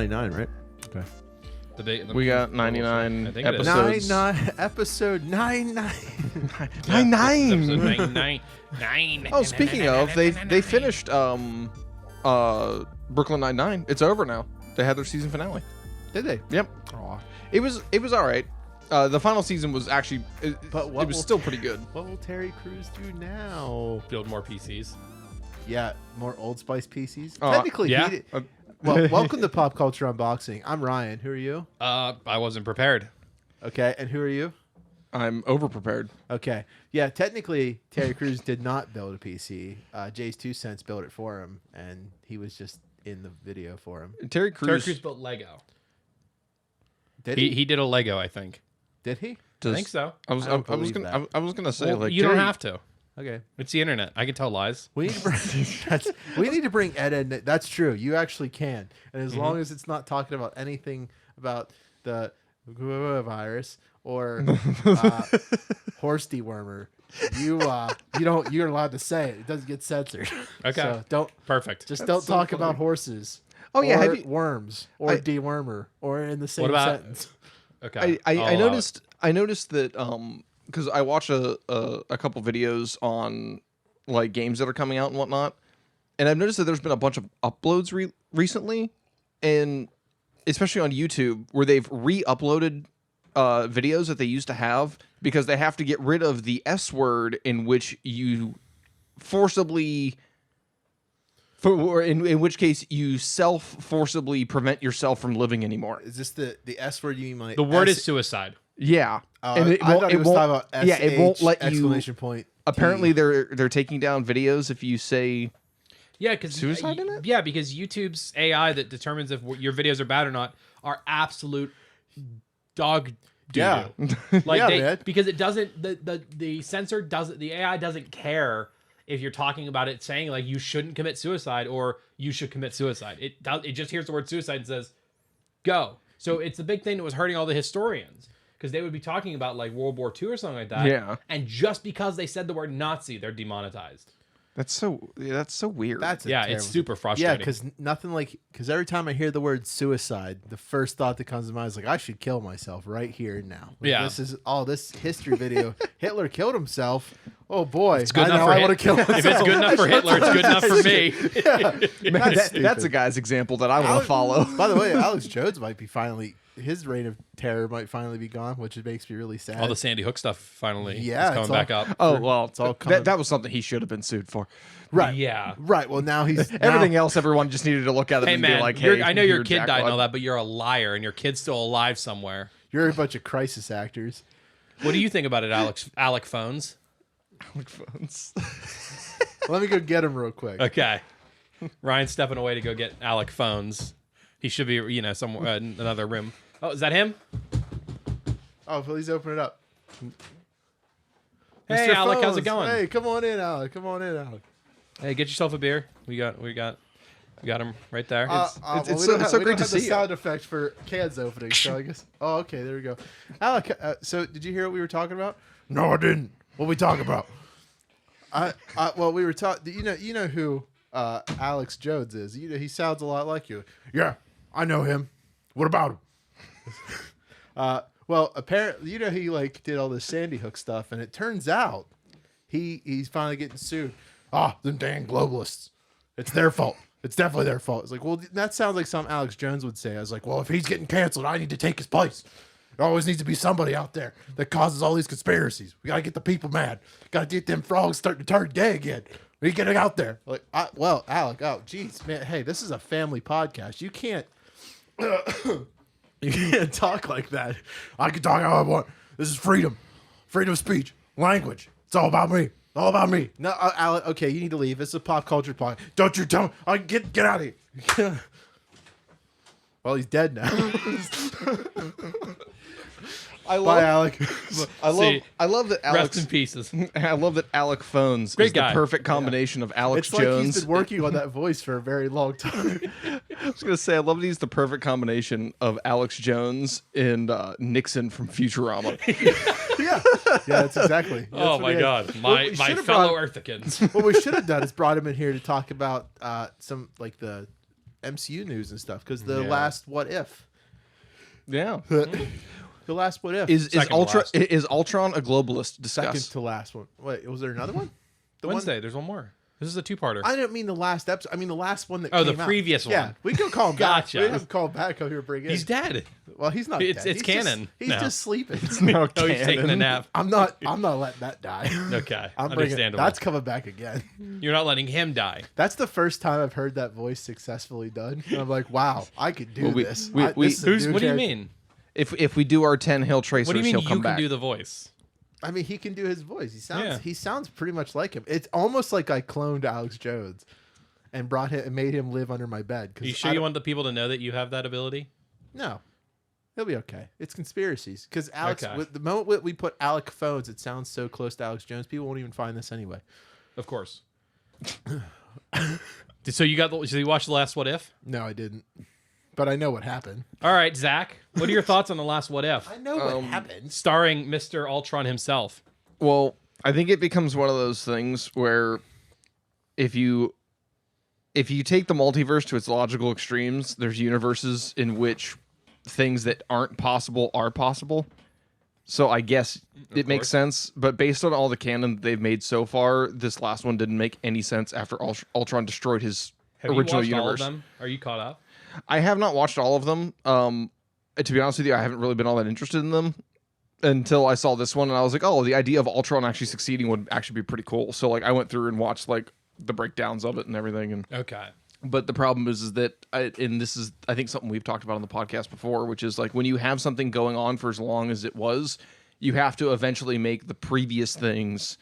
99, right? Okay. We got 99 I think episodes. Episode 99. 99. 99. Oh, speaking of, they finished Brooklyn Nine-Nine. It's over now. They had their season finale. Did they? Yep. Aw. It was all right. The final season was actually, it was still pretty good. What will Terry Crews do now? Build more PCs. Yeah, more Old Spice PCs. Oh, Technically, yeah. Well, welcome to Pop Culture Unboxing. I'm Ryan. Who are you? I wasn't prepared. Okay, and who are you? I'm over-prepared. Okay. Yeah, technically, Terry Crews did not build a PC. Jay's 2 Cents built it for him, and he was just in the video for him. Terry Terry Crews Crews built Lego. Did he? He did a Lego, I think. Did he? I think so. I was believe gonna say, Well, like, you Terry, don't have to. Okay. It's the internet. I can tell lies. We need to bring, we need to bring Ed in. That's true. You actually can. And as long as it's not talking about anything about the virus or horse dewormer, you're allowed to say it. It doesn't get censored. Okay. So don't Perfect. don't talk about horses. Oh, yeah, or have you- worms or dewormer or in the same What about- sentence. Okay. I noticed that because I watch a couple videos on like games that are coming out and whatnot, and I've noticed that there's been a bunch of uploads recently, and especially on YouTube where they've re-uploaded videos that they used to have because they have to get rid of the S word in which you forcibly. In which case you forcibly prevent yourself from living anymore. Is this the S word you mean? Like the word is suicide. Yeah, I thought he was talking about yeah, it won't let you. Exclamation point. Apparently, they're taking down videos if you say Yeah, because suicide in it. Yeah, because YouTube's AI that determines if your videos are bad or not are absolute dog doo. Yeah. Like Yeah, man. because it doesn't the censor doesn't the AI doesn't care if you're talking about it saying like you shouldn't commit suicide or you should commit suicide. It just hears the word suicide and says go. So it's the big thing that was hurting all the historians because they would be talking about like World War II or something like that. Yeah. And just because they said the word Nazi, they're demonetized. That's so weird. That's a Yeah, terrible it's super frustrating. Yeah, because every time I hear the word suicide, the first thought that comes to mind is like I should kill myself right here and now. Like, Yeah. this is all this history video. Hitler killed himself. Oh boy, It's good I enough know for I want to kill myself. If it's good enough for Hitler, it's good enough for me. Man, That's that's a stupid. guy's example that I want to follow. By the way, Alex Jones might be his reign of terror might finally be gone, which makes me really sad. All the Sandy Hook stuff finally Yeah, is coming it's back all- up. Oh well, It's all coming- that was something he should have been sued for. Right. Yeah. Right. Well, now he's Everything else, everyone just needed to look at him Hey and man, be like, "Hey, I know your you're kid died and jackwad." all that, but you're a liar, and your kid's still alive somewhere. You're a bunch of crisis actors. What do you think about it, Alec Phones? Alec Phones. Let me go get him real quick. Okay, Ryan's stepping away to go get Alec Phones. He should be, somewhere in another room. Oh, is that him? Oh, please open it up. Hey, Mr. Alec, how's it Phones. going? Hey, come on in, Alec. Come on in, Alec. Hey, get yourself a beer. We got him right there. it's we don't so we great don't to have the see you. sound effect for cans opening, so I guess. Oh, okay, there we go. Alec, so did you hear what we were talking about? No, I didn't. What we talking about? Well, we were talking. You know who Alex Jones is. He sounds a lot like you. Yeah, I know him. What about him? Well, apparently, he like did all this Sandy Hook stuff, and it turns out he's finally getting sued. Them damn globalists. It's their fault. It's definitely their fault. It's like, well, that sounds like something Alex Jones would say. I was like, well, if he's getting canceled, I need to take his place. There always needs to be somebody out there that causes all these conspiracies. We gotta get the people mad. Gotta get them frogs starting to turn gay again. We get it out there. Like, Alec, geez, man. Hey, this is a family podcast. You can't. You can't talk like that. I can talk how I want. This is freedom. Freedom of speech. Language. It's all about me. All about me. No, Alec, okay, you need to leave. It's a pop culture podcast. Don't you tell me. Get out of here. Well, he's dead now. Bye, Alec. I love that Rest Alex. in pieces. I love that Alec Phones Great is the guy. perfect combination of Alex It's like Jones. he's been working on that voice for a very long time. I was gonna say I love that he's the perfect combination of Alex Jones and Nixon from Futurama. Yeah, that's exactly. That's Oh what my he had. God, Well, my we should've fellow brought- Earthicans. What we should have done is brought him in here to talk about some like the MCU news and stuff because the Yeah. last What If, Yeah. the last What If, Is Second to last. Ultron a globalist? second Discuss. to last one. Wait, was there another one? The Wednesday. There's one more. This is a two-parter. I don't mean the last episode. I mean the last one that Oh, came the out. previous one. Yeah, we can call him Gotcha. back. We have called back over here. Bring in. He's dead. Well, he's not. It's- dead. it's He's just- canon he's now. just sleeping. No, Oh, he's taking a nap. I'm not letting that die. Okay, I'm bringing. understandable. That's coming back again. You're not letting him die. That's the first time I've heard that voice successfully done. And I'm like, wow, I could do Well, we- this. we- This is a new What do you character. mean? If we do our 10 Hill Tracers, What do you mean he'll you come can back. do the voice? I mean, he can do his voice. Yeah. He sounds pretty much like him. It's almost like I cloned Alex Jones and brought him and made him live under my bed. Are you sure you want the people to know that you have that ability? No, he'll be okay. It's conspiracies because Alex. Okay. With the moment we put Alec Phones, it sounds so close to Alex Jones. People won't even find this anyway. Of course. So you watched the last What If? No, I didn't. But I know what happened. All right, Zach. What are your thoughts on the last What If? I know what happened. Starring Mr. Ultron himself. Well, I think it becomes one of those things where if you take the multiverse to its logical extremes, there's universes in which things that aren't possible are possible. So I guess it makes course. sense, but based on all the canon that they've made so far, this last one didn't make any sense after Ultron destroyed his Have original you watched universe. all of them? Are you caught up? I have not watched all of them. To be honest with you, I haven't really been all that interested in them until I saw this one, and I was like, oh, the idea of Ultron actually succeeding would actually be pretty cool. So like, I went through and watched like the breakdowns of it and everything. And Okay. but the problem is that and this is I think something we've talked about on the podcast before, which is like when you have something going on for as long as it was, you have to eventually make the previous things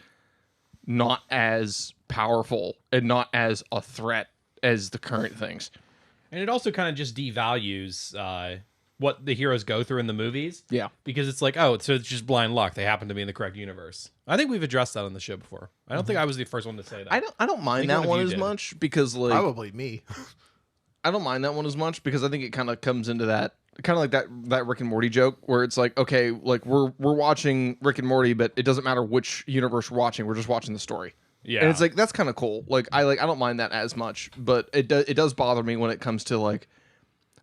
not as powerful and not as a threat as the current things. And it also kind of just devalues what the heroes go through in the movies. Yeah. Because it's like, oh, so it's just blind luck. They happen to be in the correct universe. I think we've addressed that on the show before. I don't think I was the first one to say that. I don't mind think one that of one you as did. much because like Probably me. I don't mind that one as much because I think it kind of comes into that kind of like that Rick and Morty joke where it's like, okay, like we're watching Rick and Morty, but it doesn't matter which universe we're watching. We're just watching the story. Yeah. And it's like that's kind of cool. I don't mind that as much, but it does bother me when it comes to like,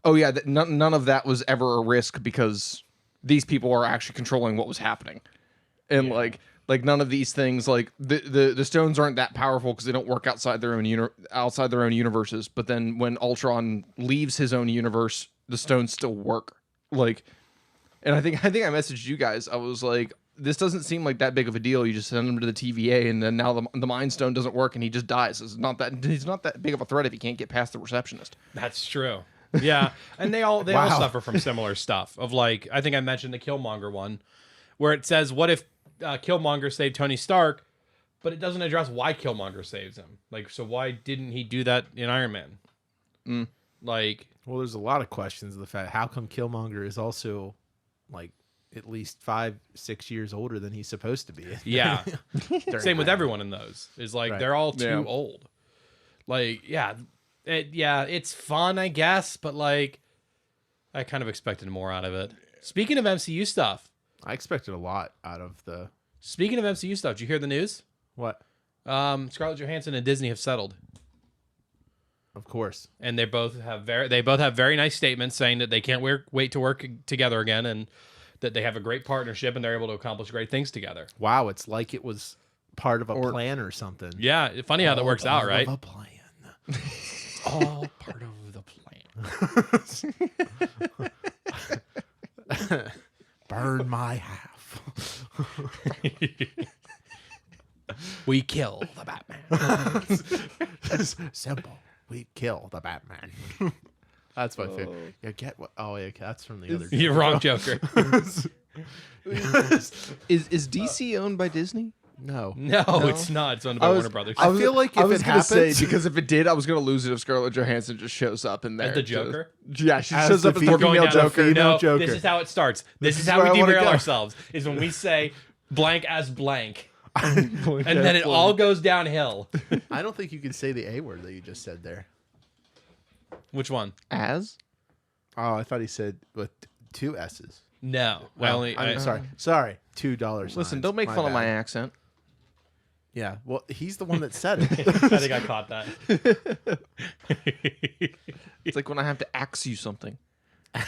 oh yeah, none of that was ever a risk because these people are actually controlling what was happening, and like none of these things like the stones aren't that powerful because they don't work outside their own universes. But then when Ultron leaves his own universe, the stones still work. Like, and I think I messaged you guys. I was like, this doesn't seem like that big of a deal. You just send him to the TVA, and then now the Mind Stone doesn't work, and he just dies. He's not that big of a threat if he can't get past the receptionist. That's true. Yeah, and they all Wow. suffer from similar stuff. Of like, I think I mentioned the Killmonger one, where it says, "What if Killmonger saved Tony Stark?" But it doesn't address why Killmonger saves him. Like, so why didn't he do that in Iron Man? Like, Well, there's a lot of questions of the fact how come Killmonger is also like at least 5-6 years older than he's supposed to be. yeah. During Same with that. everyone in those. Is like Right. they're all too Yeah. old. Like, it's fun, I guess, but like, I kind of expected more out of it. Speaking of MCU stuff, I expected a lot out of the did you hear the news? what? Scarlett Johansson and Disney have settled, Of course. and they both have very nice statements saying that they can't wait to work together again, and that they have a great partnership and they're able to accomplish great things together. Wow, it's like it was part of a plan or something. Yeah, funny how that works out, right? Of a plan. All part of the plan. Burn my half. We kill the Batman. It's simple. We kill the Batman. That's my favorite. Yeah, get what? Oh, yeah, that's from the other. You're wrong, Joker. Is DC owned by Disney? No. No, it's not. It's owned by Warner Brothers. I feel like if I was it gonna say happens- because if it did, I was gonna lose it if Scarlett Johansson just shows up in there. As the Joker? Yeah, she As shows the up as the female Going female down Joker. Joker. Female No, Joker. this is how it starts. This is is how where we I wanna derail go. ourselves. Is when we say blank as blank, And and then it all goes downhill. I don't think you can say the A word that you just said there. Which one? as. Oh, I thought he said with 2 S's. No. Well, Only, I'm sorry. $2. Listen, don't make fun of my accent. Yeah. Well, he's the one that said I it. think I caught that. It's like when I have to ask you something. I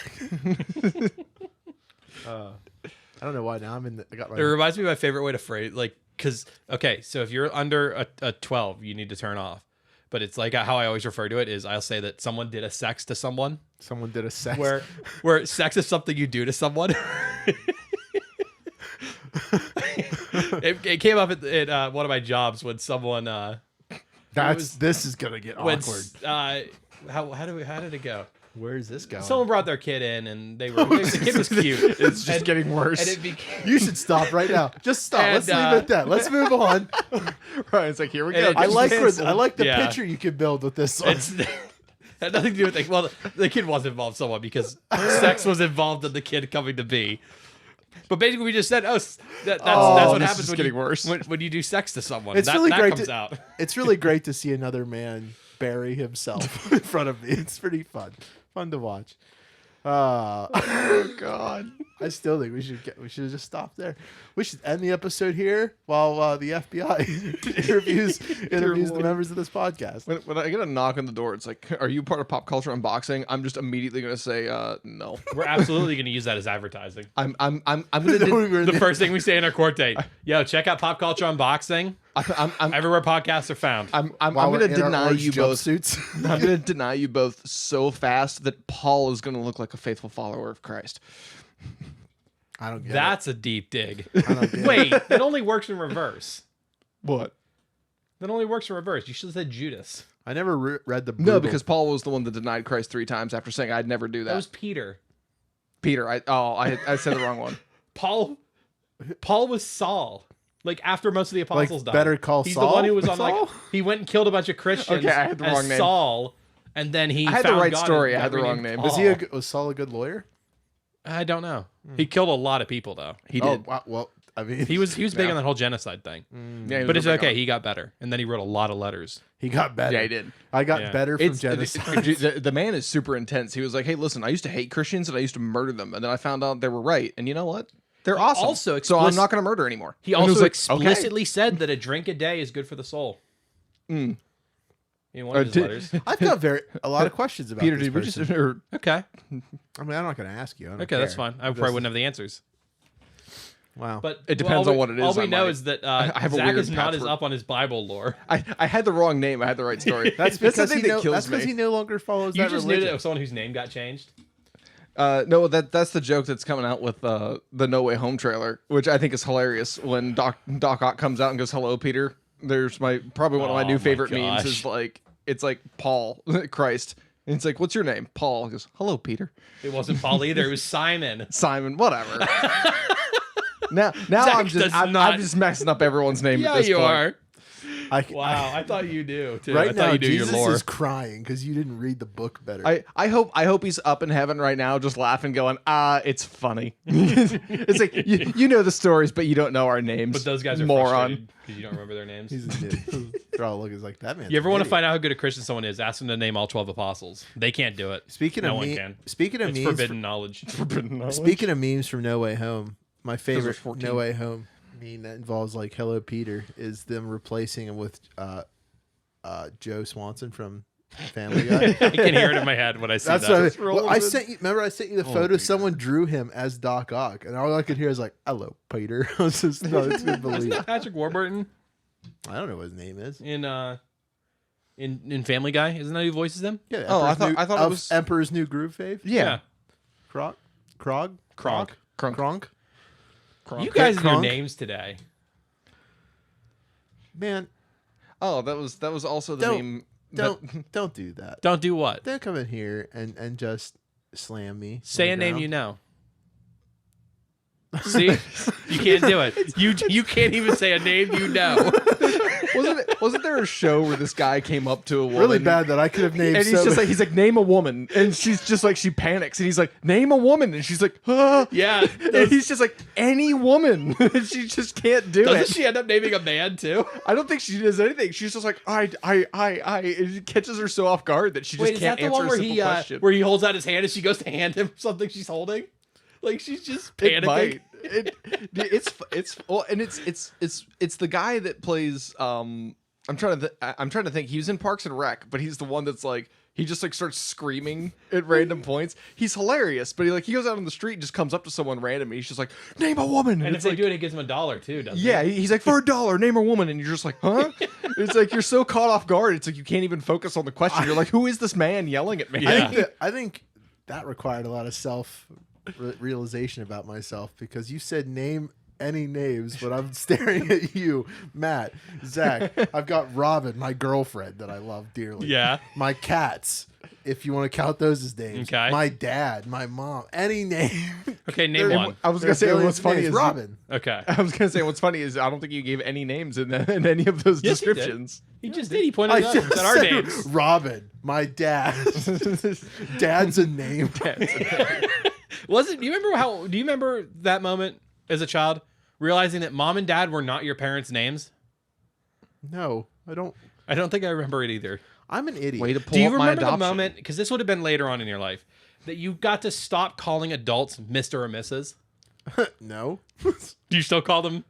don't know why. Now I got It my. reminds me of my favorite way to phrase, like, because okay, so if you're under a 12, you need to turn off. But it's like how I always refer to it is I'll say that someone did a sex to someone, Someone did a sex. where sex is something you do to someone. It came up at one of my jobs when someone This is gonna get when awkward. how did it go? Where is this going? Someone brought their kid in and the kid was cute. It's just getting worse. And it became You should stop right now. Just stop. And, Let's leave it at that. Let's move on. Right, it's like here we And go. it I just like the Yeah. picture you could build with this one. It's had nothing to do with it. Well, the kid was involved somewhat because sex was involved in the kid coming to be. But basically, we just said, that's what this happens is when getting you, worse. when you do sex to someone. It's that really great comes to- out. It's really great to see another man bury himself in front of me. It's pretty fun. Fun to watch. Oh God. I still think we should have just stopped there. We should end the episode here while the FBI interviews the members of this podcast. When I get a knock on the door, it's like, "Are you part of pop culture unboxing?" I'm just immediately gonna say, "No." We're absolutely going to use that as advertising. I'm gonna. The first thing we say in our court date, yo, check out Pop Culture Unboxing. I'm Everywhere podcasts are found. I'm While gonna we're in our deny orange you both. jumpsuits. I'm gonna deny you both so fast that Paul is gonna look like a faithful follower of Christ. I don't get That's a deep dig. it. I don't get it. Wait, that only works in reverse. What? That only works in reverse. You should have said Judas. I never read the No, brutal- because Paul was the one that denied Christ 3 times after saying I'd never do that. That was Peter. Peter. I said the wrong one. Paul was Saul. Like after most of the apostles died. Better Call He's Saul? the one who was on Saul? like he went and killed a bunch of Christians Okay, I had the as wrong name. Saul, and then he I had the found right God story, and I had got the wrong renamed name. Paul. Was Saul a good lawyer? I don't know. He killed a lot of people though. He Oh, did. wow, well, I mean, He was big Yeah. on that whole genocide thing. Yeah, he But was it's a big okay. one. He got better, and then he wrote a lot of letters. he got better. Yeah, he did. I got Yeah. better from It's genocide. the man is super intense. He was like, "Hey, listen, I used to hate Christians and I used to murder them, and then I found out they were right. And you know what? They're awesome. also so I'm explicit- not going to murder anymore." He And it was also like, explicitly said that a drink a day is good for the soul. In one of his did- letters. I've got a lot of questions about Peter, this did we just? person. Or, Okay. I mean, I'm not going to ask you. I don't Okay, that's care. fine. I Just- probably wouldn't have the answers. Wow. But It depends on what it is, All we I know might. is that I have a Zach weird is not as password. up on his Bible lore. I had the wrong name. I had the right story. that's the because thing he that kills me. he no longer follows You that just knew that religion. it was someone whose name got changed. No, that's the joke that's coming out with the No Way Home trailer, which I think is hilarious. When Doc Ock comes out and goes, "Hello, Peter." There's probably one of my Oh new my favorite memes. gosh. Is like it's like Paul Christ. And it's like, "What's your name?" Paul. He goes, "Hello, Peter." It wasn't Paul either. It was Simon. Simon. Whatever. now Zach I'm does I'm not- just messing up everyone's name. Yeah, at this you point. are. Wow. I thought you knew too. Right I thought now, you knew Jesus your lore. is crying because you didn't read the book better. I hope he's up in heaven right now, just laughing, going, "It's funny." It's like you know the stories, but you don't know our names. But those guys are moron. frustrated because you don't remember their names. He's an idiot. They're all looking like that man. You ever want to find out how good a Christian someone is? Ask them to name all 12 apostles. They can't do it. Speaking no of one me- can. speaking of It's memes, forbidden knowledge. Speaking of memes from No Way Home, my favorite 14. No Way Home meme that involves like "Hello Peter" is them replacing him with Joe Swanson from Family Guy. I can hear it in my head when I see That's that. what I, mean. Well, I sent you. Remember, I sent you the photo. Peter. Someone drew him as Doc Ock, and all I could hear is like, "Hello, Peter." I was just no, it's good believe. Patrick Warburton I don't know what his name is. in Family Guy. Isn't that who voices them? Yeah. Oh, I Emperor's thought it was- Emperor's New Groove Fave. Yeah. Krog. Kronk. Kronk. You guys and your Kronk. names today. Man, Oh, that was also the Don't- meme. don't do that. Don't do what? Don't come in here and just slam me. Say on a the name ground. you know. See? You can't do it. You can't even say a name you know. Wasn't there a show where this guy came up to a woman? Really bad that I could have named. And he's like, "Name a woman," and she's just like, she panics, and he's like, "Name a woman," and she's like, "Ah." Yeah. And he's just like, "Any woman," and she just can't do Doesn't it. she end up naming a man too? I don't think she does anything. She's just like, I. It catches her so off guard that she just Wait, is can't that the answer one a where simple question. where he holds out his hand and she goes to hand him something she's holding? Like she's just It panicking. might. It's well, and it's the guy that plays. I'm trying to think. He was in Parks and Rec, but he's the one that's like he just like starts screaming at random points. He's hilarious, but he goes out on the street and just comes up to someone random and he's just like, name a woman. And if it's they like, do it, he gives him $1 too, doesn't yeah, he? he's like, for $1, name a woman, and you're just like, huh? It's like you're so caught off guard. It's like you can't even focus on the question. You're like, who is this man yelling at me? Yeah. I think that required a lot of self-realization about myself because you said name any names, but I'm staring at you, Matt, Zach. I've got Robin, my girlfriend that I love dearly. Yeah. My cats, if you want to count those as names. Okay. My dad, my mom, any name. Okay, name one. I was gonna say what's funny is Robin. Okay. I was gonna say what's funny is I don't think you gave any names in any of those Yes, he did. descriptions. He just did. He pointed out that our said names. Robin, my dad. Dad's a name. Do you remember that moment as a child, realizing that mom and dad were not your parents' names? No, I don't. I don't think I remember it either. I'm an idiot. Way to pull Do you up my remember the adoption. moment, because this would have been later on in your life, that you got to stop calling adults Mr. or Mrs.? No. Do you still call them?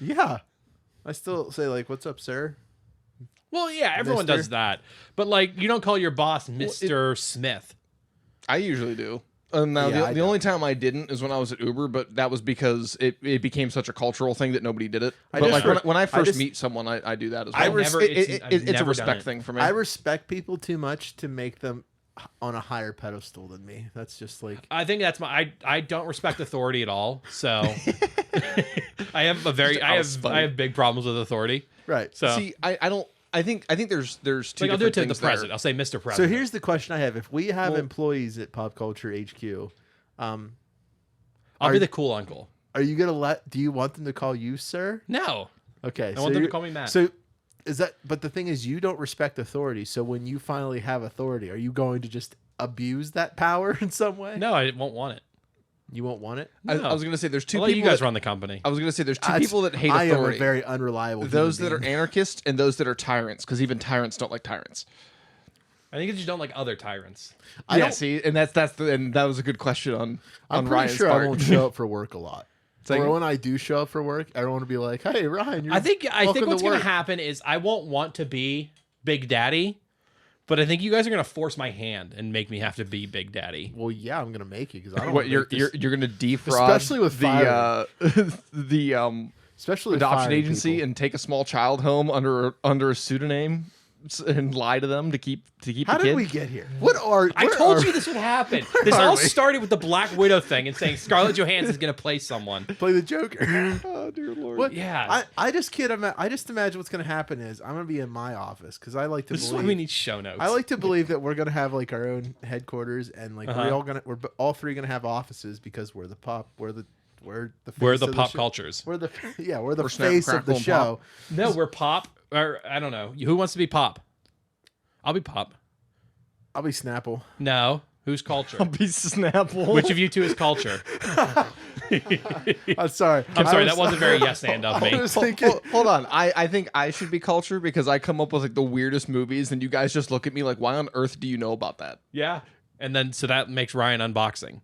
Yeah. I still say like, "What's up, sir?" Well, yeah, everyone Mister? does that. But like, you don't call your boss Mr. Smith. I usually do. Now, Yeah, I the only time I didn't is when I was at Uber, but that was because it became such a cultural thing that nobody did it. But just- like when I first just- meet someone, I do that as I well. res- It's a never respect done it. thing for me. I respect people too much to make them on a higher pedestal than me. That's just like I think that's I don't respect authority at all. So I have I have big problems with authority. right. So See, I don't. I think there's two. like I'll do it to the things there. president. I'll say Mr. So President. here's the question I have: if we have Well- employees at Pop Culture HQ, I'll are- be the cool uncle. are you gonna let? Do you want them to call you sir? No. Okay. I want them to call me Matt. So is that? But the thing is, you don't respect authority. So when you finally have authority, are you going to just abuse that power in some way? No, I won't want it. You won't want it. I No. was gonna say there's two I'll people. let you guys that, run the company. I was gonna say there's two That's- people that hate I authority. am a very unreliable. Those human that are being. anarchists and those that are tyrants, because even tyrants don't like tyrants. I think you just don't like other tyrants. I Yeah, don't- see, and and that was a good question on I'm pretty Ryan's sure part. I won't show up for work a lot. like- or when I do show up for work, everyone will be like, "Hey, Ryan, you're I think welcome what's to going work." to happen is I won't want to be Big Daddy, but I think you guys are going to force my hand and make me have to be Big Daddy. Well, yeah, I'm gonna make it because I don't. What wanna you're make this- you're gonna defraud, Especially with the the especially with adoption firing agency people. and take a small child home under a pseudonym and lie to them to keep How the did kid. we get here? What are I where told are- you this would happen. This are all we? started with the Black Widow thing and saying Scarlett Johansson's going to play someone. play the Joker. Oh dear lord! What? Yeah. I just can't imagine. I just imagine what's gonna happen is I'm gonna be in my office because I like to This is why believe. we need show notes. I like to believe that we're gonna have like our own headquarters and like Uh-huh. we're all three gonna have offices because we're the face We're the of pop show. cultures. We're the we're the We're Snap, face of Crackle, the and show. No, we're pop. Or I don't know. Who wants to be pop? I'll be pop. I'll be Snapple. No. Who's culture? I'll be Snapple. Which of you two is culture? I'm sorry. I'm sorry, that wasn't very yes and of I me. was thinking. Hold on. I think I should be culture because I come up with like the weirdest movies and you guys just look at me like, why on earth do you know about that? Yeah. And then so that makes Ryan unboxing.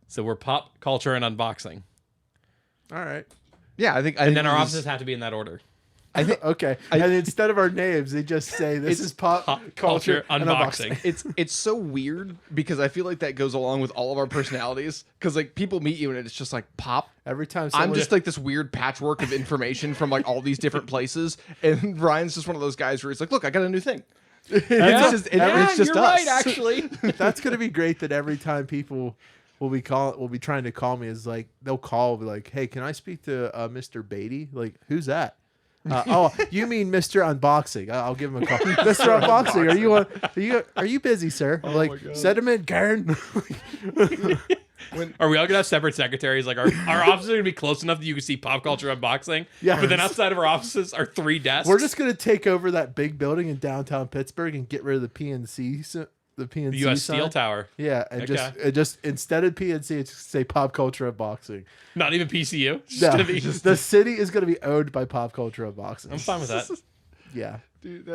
So we're pop culture and unboxing. All right. Yeah, I think. And then our offices have to be in that order. I think Okay. and instead of our names, they just say this is pop culture and unboxing. it's so weird because I feel like that goes along with all of our personalities. Because like people meet you and it's just like pop. Every time I'm someone just like this weird patchwork of information from like all these different places, and Ryan's just one of those guys where he's like, "Look, I got a new thing." Yeah, it's just you're us. right, actually. that's gonna be great that every time people will be trying to call me is like they'll call be like, hey, can I speak to Mr. Beatty? Like, who's that? Oh, you mean Mr. Unboxing? I'll give him a call. Mr. Unboxing, are you busy, sir? I'm like, send him in, Karen. Are we all gonna have separate secretaries? Like our offices are gonna be close enough that you can see pop culture unboxing. Yes. But then outside of our offices are 3 desks. We're just gonna take over that big building in downtown Pittsburgh and get rid of the PNC. The PNC the U.S. sign. Steel Tower. Yeah, and Okay. just instead of PNC, it's say Pop Culture Unboxing. Not even PCU. It's just No, gonna be. the city is going to be owned by Pop Culture Unboxing. I'm fine with that. Yeah, Dude,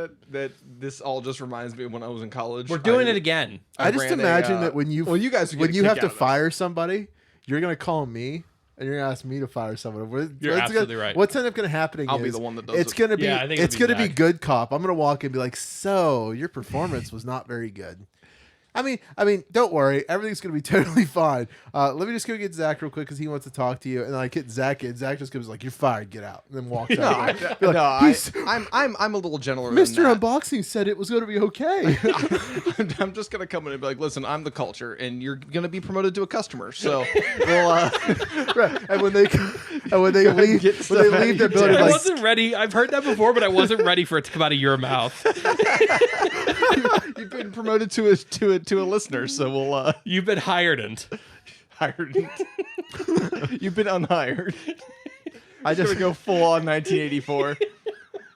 this all just reminds me of when I was in college. We're doing it again. I just ran imagine that when you well, you guys would get when a you kick have to out of this. fire somebody, you're going to call me and you're gonna ask me to fire someone. You're absolutely right. What's end up gonna happening? I'll is be the one that does it's it. gonna be. Yeah, I think it's it'll be gonna be Zach. good cop. I'm gonna walk in and be like, so your performance was not very good. I mean, don't worry. Everything's going to be totally fine. Let me just go get Zach real quick because he wants to talk to you. And then I get Zach in. Zach just goes like, "You're fired. Get out." And then walks out. I'm a little gentler Mr. than that. Unboxing said it was going to be okay. I'm just gonna come in and be like, listen, I'm the culture, and you're gonna be promoted to a customer. So, we'll, Right. And when they leave, get when they stuff leave their out of building, your I like, wasn't ready. I've heard that before, but I wasn't ready for it to come out of your mouth. you've been promoted to a listener. So we'll You've been hired and hired. You've been unhired. I Just just gonna go full on 1984.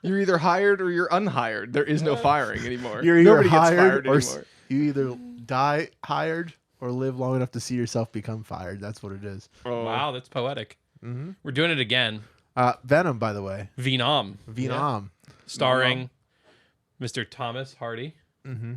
You're either hired or you're unhired. There is no firing anymore. you're either Nobody gets hired fired or anymore. you either die hired or live long enough to see yourself become fired. That's what it is. Oh. wow, that's poetic. Mm-hmm. We're doing it again. Venom, by the way. Venom, Venom. starring Mr. Thomas Hardy Mm-hmm.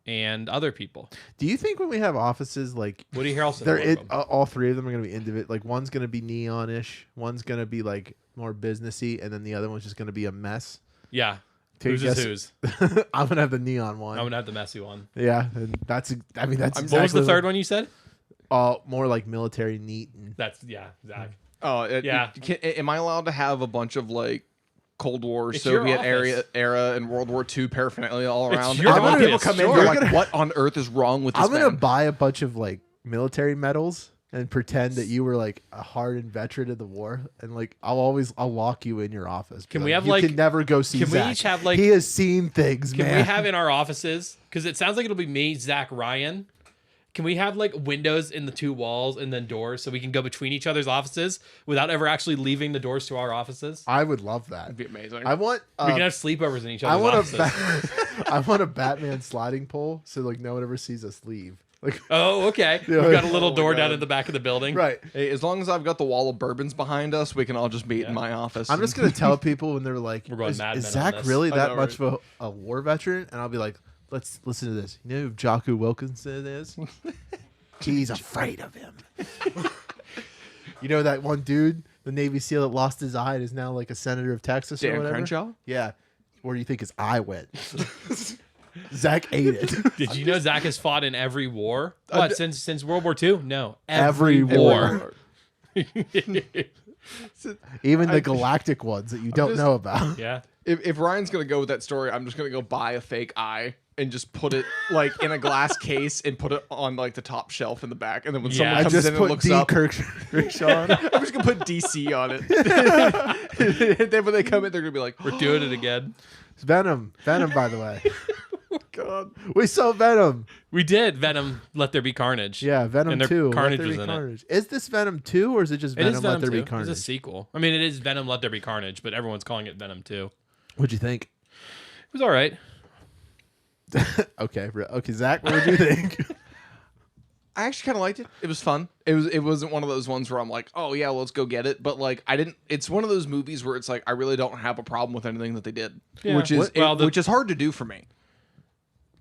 and other people. Do you think when we have offices like Woody Harrelson. they're one of them. all three of them are going to be individual? Like one's going to be neon-ish, one's going to be like more businessy, and then the other one's just going to be a mess. Yeah. Take Who's a is guess. who's? I'm going to have the neon one. I'm gonna have the messy one. Yeah, and that's exactly What was the third one you said? More like military neat and That's Zach. Oh, Yeah. Am I allowed to have a bunch of like Cold War, It's your Soviet office. era, and World War II paraphernalia all It's around? your And when people office. come in, Sure. they're You're like, gonna- "What on earth is wrong with this I'm going to man?" buy a bunch of like military medals and pretend that you were like a hardened veteran of the war, and like I'll lock you in your office. Can Be we have, you like- can never go see can we Zach. each have, like- he has seen things, Can man. we have in our offices? Because it sounds like it'll be me, Zach, Ryan. Can we have like windows in the two walls and then doors so we can go between each other's offices without ever actually leaving the doors to our offices? I would love that. That'd be amazing. I want. We can have sleepovers in each I other's want offices. I want a Batman sliding pole so like no one ever sees us leave. Like Oh, okay. Yeah. We've got a little Oh my door down God. at the back of the building. right. Hey, as long as I've got the wall of bourbons behind us, we can all just meet in my office. I'm just gonna tell people when they're like, We're going "Is, Mad is Men Zach on this." really I that know, much of a war veteran?" And I'll be like, "Let's listen to this. You know who Jocko Wilkinson is? He's afraid of him. You know that one dude, the Navy SEAL that lost his eye and is now like a senator of Texas or Dan whatever? Crenshaw. Yeah. Where do you think his eye went? Zach ate it. Did you know Zach has fought in every war? What, since World War II? No. Every war. Even the galactic ones that you don't just- know about. Yeah. If Ryan's gonna go with that story, I'm just gonna go buy a fake eye and just put it like in a glass case and put it on like the top shelf in the back. And then when Yeah. someone I comes just in and put looks D. up, Kershaw on it. I'm just gonna put DC on it. And then when they come in, they're gonna be like, We're doing it again. It's Venom. Venom, by the way. God. We saw Venom. We did Venom, Let There Be Carnage. Yeah, Venom And there 2. Carnage Let There was Be in it. Carnage. Is this Venom 2 or is it just It Venom, is Venom Let There 2. Be Carnage? It's a sequel. I mean, it is Venom, Let There Be Carnage, but everyone's calling it Venom 2. What'd you think? It was all right. Okay, Zach, what did you think? I actually kind of liked it. It was fun. It wasn't one of those ones where I'm like, oh yeah, let's go get it. But like, I didn't. It's one of those movies where it's like I really don't have a problem with anything that they did, Yeah. which is Well, which is hard to do for me.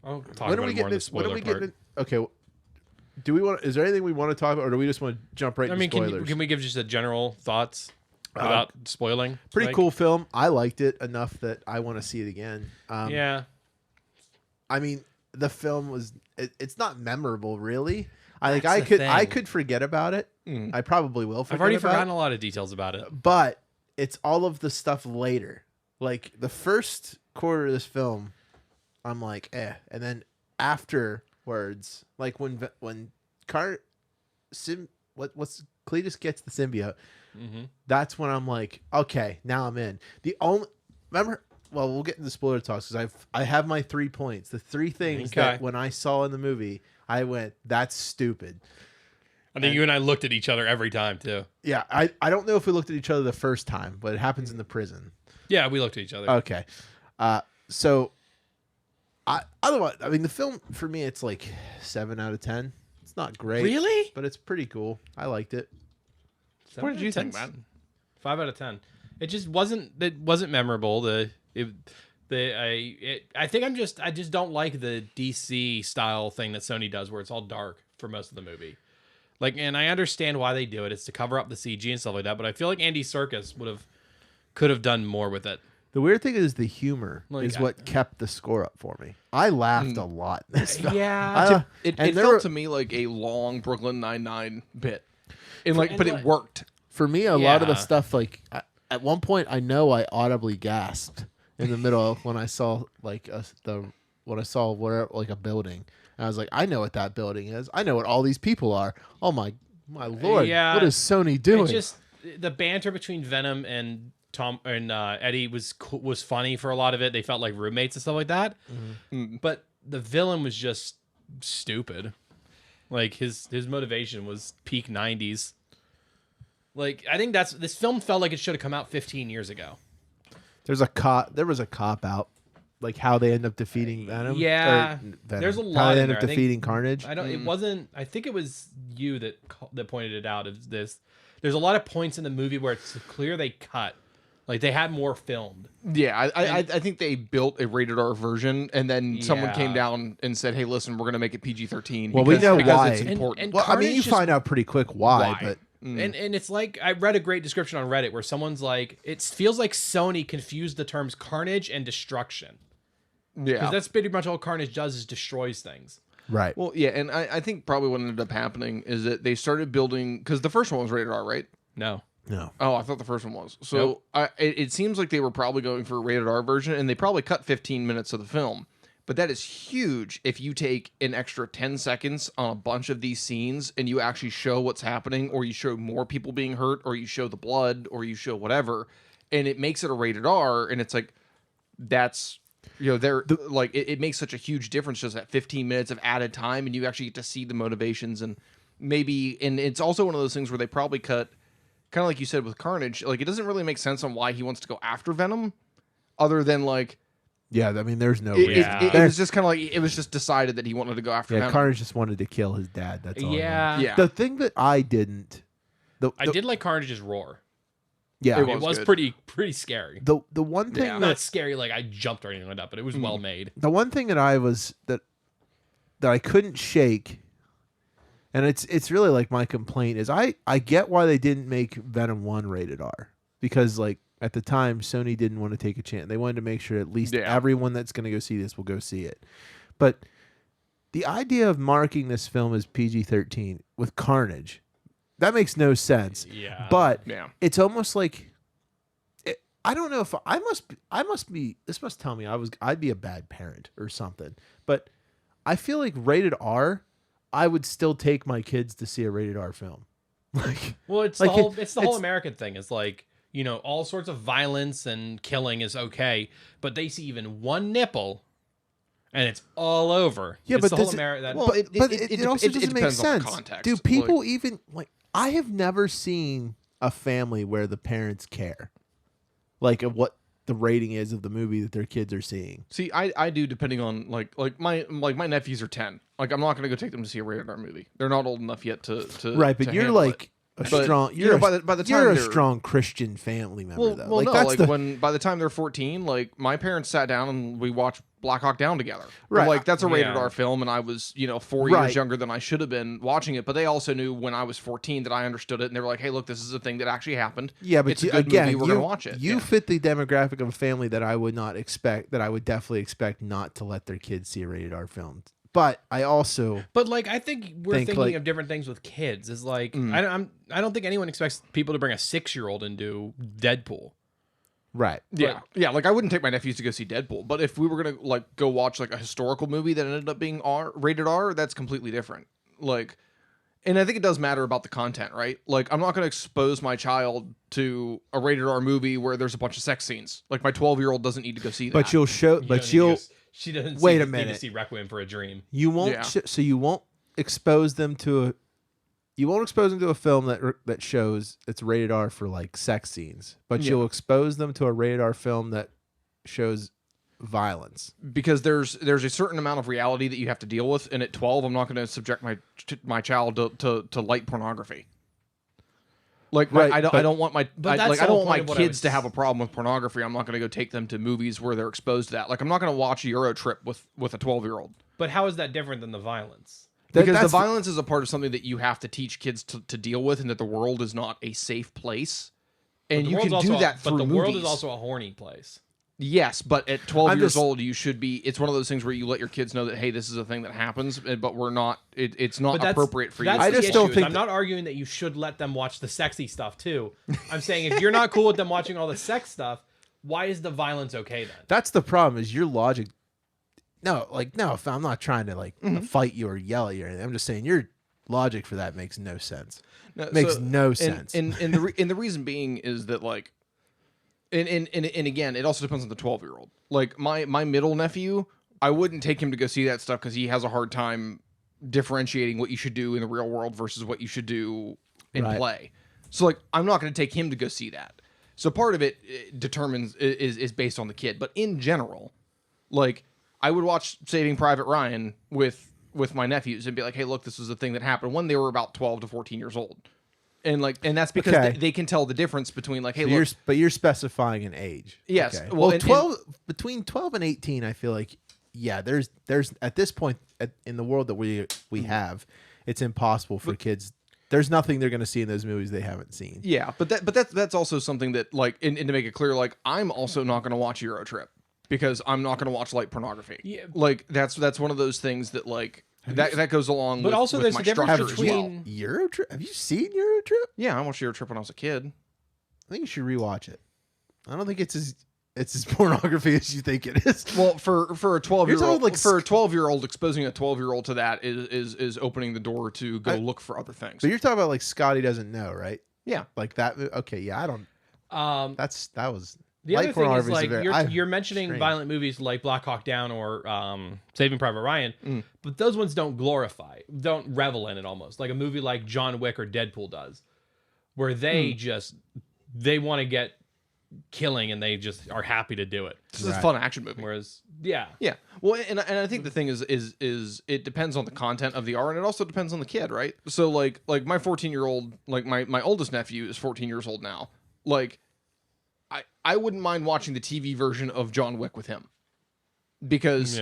I'll talk When about are we it more in getting the when are spoiler we part. getting okay, do we want is there anything we want to talk about or do we just want to jump right I into mean, spoilers? can we give just a general thoughts without spoiling? Pretty Like, cool film. I liked it enough that I want to see it again. Yeah. I mean, the film was it's not memorable really. I think That's the I thing. could forget about it. I probably will forget I've already about forgotten it. a lot of details about it. But it's all of the stuff later. Like the first quarter of this film, I'm like, and then afterwards, like when what's Cletus gets the symbiote, that's when I'm like, okay, now I'm in. Well, we'll get into spoiler talks because I have my 3 points. The 3 things Okay. that when I saw in the movie, I went, that's stupid. I think you and I looked at each other every time too. Yeah, I don't know if we looked at each other the first time, but it happens in the prison. Yeah, we looked at each other. Okay. So otherwise, I mean, the film for me, it's like 7 out of 10. It's not great. Really? But it's pretty cool. I liked it. What did you think, Matt? 5 out of 10. It just wasn't. It wasn't memorable. I think I just don't like the DC style thing that Sony does, where it's all dark for most of the movie. Like, and I understand why they do it. It's to cover up the CG and stuff like that. But I feel like Andy Serkis could have done more with it. The weird thing is the humor Like, is what kept the score up for me. I laughed a lot in this film. Yeah. It and there felt were- to me like a long Brooklyn Nine-Nine bit, but it like- worked. For me, a lot of the Yeah. stuff, like at one point, I know I audibly gasped in the middle when I saw like a building. And I was like, I know what that building is. I know what all these people are. Oh my lord! Yeah. What is Sony doing? It just the banter between Venom and Tom and Eddie was funny for a lot of it. They felt like roommates and stuff like that. But the villain was just stupid. Like his motivation was peak 90s. Like I think this film felt like it should have come out 15 years ago. There was a cop out, like how they end up defeating Venom. Yeah. or Venom. There's a How lot they in end up there. I think- defeating Carnage. I don't. It wasn't. I think it was you that pointed it out. Of this, there's a lot of points in the movie where it's clear they cut, like they had more filmed. Yeah, I think they built a rated R version, and then someone came Yeah. down and said, "Hey, listen, we're going to make it PG-13." Well, we know why. It's important. And Well, I mean, Carnage you just- find out pretty quick why, but And it's like I read a great description on Reddit where someone's like, it feels like Sony confused the terms carnage and destruction. yeah, Because that's pretty much all Carnage does is destroys things. right. well, yeah, and I think probably what ended up happening is that they started building because the first one was rated R, right? No. No. Oh, I thought the first one was. So it seems like they were probably going for a rated R version, and they probably cut 15 minutes of the film. But that is huge if you take an extra 10 seconds on a bunch of these scenes and you actually show what's happening, or you show more people being hurt, or you show the blood, or you show whatever, and it makes it a rated R, and it's like, that's, it makes such a huge difference just that 15 minutes of added time, and you actually get to see the motivations, and it's also one of those things where they probably cut, kind of like you said with Carnage, like it doesn't really make sense on why he wants to go after Venom, other than like, Yeah, I mean, there's no. it reason. was just kind of like it was just decided that he wanted to go after Yeah, Venom. Carnage just wanted to kill his dad. That's all. Yeah. Yeah. The thing that I didn't. I did like Carnage's roar. Yeah. It It was good. pretty scary. The one thing Yeah. Not that scary like I jumped or anything like that, but it was well made. the one thing that I was that I couldn't shake, and it's really like my complaint is I get why they didn't make Venom 1 rated R, because like at the time Sony didn't want to take a chance. They wanted to make sure at least everyone that's going to go see this will go see it. But the idea of marking this film as PG-13 with Carnage, that makes no sense. Yeah. But Yeah. it's almost like I don't know if I must be. This must tell me I'd be a bad parent or something. But I feel like rated R, I would still take my kids to see a rated R film. Like, Well, it's like the whole it's American thing. It's like, all sorts of violence and killing is okay, but they see even one nipple and it's all over. Yeah, it's but the whole does it- that, well, but it it also doesn't make depends on the sense. context. Do Like- people even like? I have never seen a family where the parents care, like of what the rating is of the movie that their kids are seeing. See, I do, depending on like my nephews are 10. Like I'm not gonna go take them to see a rated R movie. They're not old enough yet to Right, but to you're handle like it. a But, strong. you You're know, by the time you're a they're- strong Christian family member, Well, though. well, Like no, that's like the when by the time they're 14, like my parents sat down and we watched Black Hawk Down together. Right. Like that's a rated Yeah. R film, and I was 4 Right. years younger than I should have been watching it. But they also knew when I was 14 that I understood it, and they were like, "Hey, look, this is a thing that actually happened. Yeah, but it's a you, good again, movie. We're you, gonna watch it." You Yeah. fit the demographic of a family that I would not expect. That I would definitely expect not to let their kids see a rated R film. But I also But like, I think we're Think, thinking like- of different things with kids. Is like, I don't think anyone expects people to bring a 6-year-old into Deadpool. right. Yeah, yeah. Like I wouldn't take my nephews to go see Deadpool, but if we were gonna like go watch like a historical movie that ended up being rated R, that's completely different. Like, and I think it does matter about the content, right? Like, I'm not gonna expose my child to a rated R movie where there's a bunch of sex scenes. Like, my 12-year-old doesn't need to go see that. But you'll show. But you'll. She doesn't. Wait a need minute. to see Requiem for a Dream. You won't. Yeah. So you won't expose them to a. You won't expose them to a film that shows it's rated R for like sex scenes, but Yeah. you'll expose them to a rated R film that shows violence. because there's a certain amount of reality that you have to deal with, and at 12, I'm not going to subject my child to light pornography. Like, Right, I but- don't want my But I, that's like the I don't whole want point my of what I kids was- to have a problem with pornography. I'm not going to go take them to movies where they're exposed to that. Like, I'm not going to watch Euro Trip with a 12-year-old. But how is that different than the violence? Because the that's violence is a part of something that you have to teach kids to deal with, and that the world is not a safe place. And you can do that through But the movies. world is also a horny place. Yes, but at 12 I'm years just- old, you should be. It's one of those things where you let your kids know that, hey, this is a thing that happens, but we're not. It's not But that's, appropriate for you. that's I the just issue, don't is think I'm not arguing that you should let them watch the sexy stuff too. I'm saying if you're not cool with them watching all the sex stuff, why is the violence okay then? That's the problem. Is your logic? No, if I'm not trying to fight you or yell at you or anything. I'm just saying your logic for that makes no sense. Makes no sense. And the reason being is that like, and again, it also depends on the 12-year-old. Like my middle nephew, I wouldn't take him to go see that stuff because he has a hard time differentiating what you should do in the real world versus what you should do in play. So like, I'm not going to take him to go see that. So part of it determines is based on the kid, but in general, like I would watch Saving Private Ryan with my nephews and be like, hey, look, this was a thing that happened when they were about 12 to 14 years old. And like, and that's because they can tell the difference between like, hey, look, you're specifying an age. Yes. Okay. Well, Well, 12 between 12 and 18, I feel like, yeah, there's at this point in the world that we have, it's impossible for kids. There's nothing they're going to see in those movies they haven't seen. yeah, but that's also something that like, and to make it clear, like I'm also not going to watch Euro Trip because I'm not going to watch light pornography. Yeah. Like that's one of those things that like that goes along. But with, also with there's my a difference structure as well. between Euro Trip? Have you seen Euro Trip? Yeah, I watched Euro Trip when I was a kid. I think you should rewatch it. I don't think it's as pornography as you think it is. Well, for a 12-year-old, like for a 12-year-old, exposing a 12-year-old to that is opening the door to go look for other things. But you're talking about like Scotty doesn't know, right? Yeah. Like that. Okay, yeah, I don't. That was the light other thing is pornography like very- you're mentioning strange. violent movies like Black Hawk Down or Saving Private Ryan, but those ones don't don't revel in it almost like a movie like John Wick or Deadpool does, where they they want to get killing and they just are happy to do it. This is a fun action movie. Whereas, yeah, Well, and I think the thing is it depends on the content of the art, and it also depends on the kid, right? So like my 14-year-old, like my oldest nephew is 14 years old now. Like I wouldn't mind watching the TV version of John Wick with him because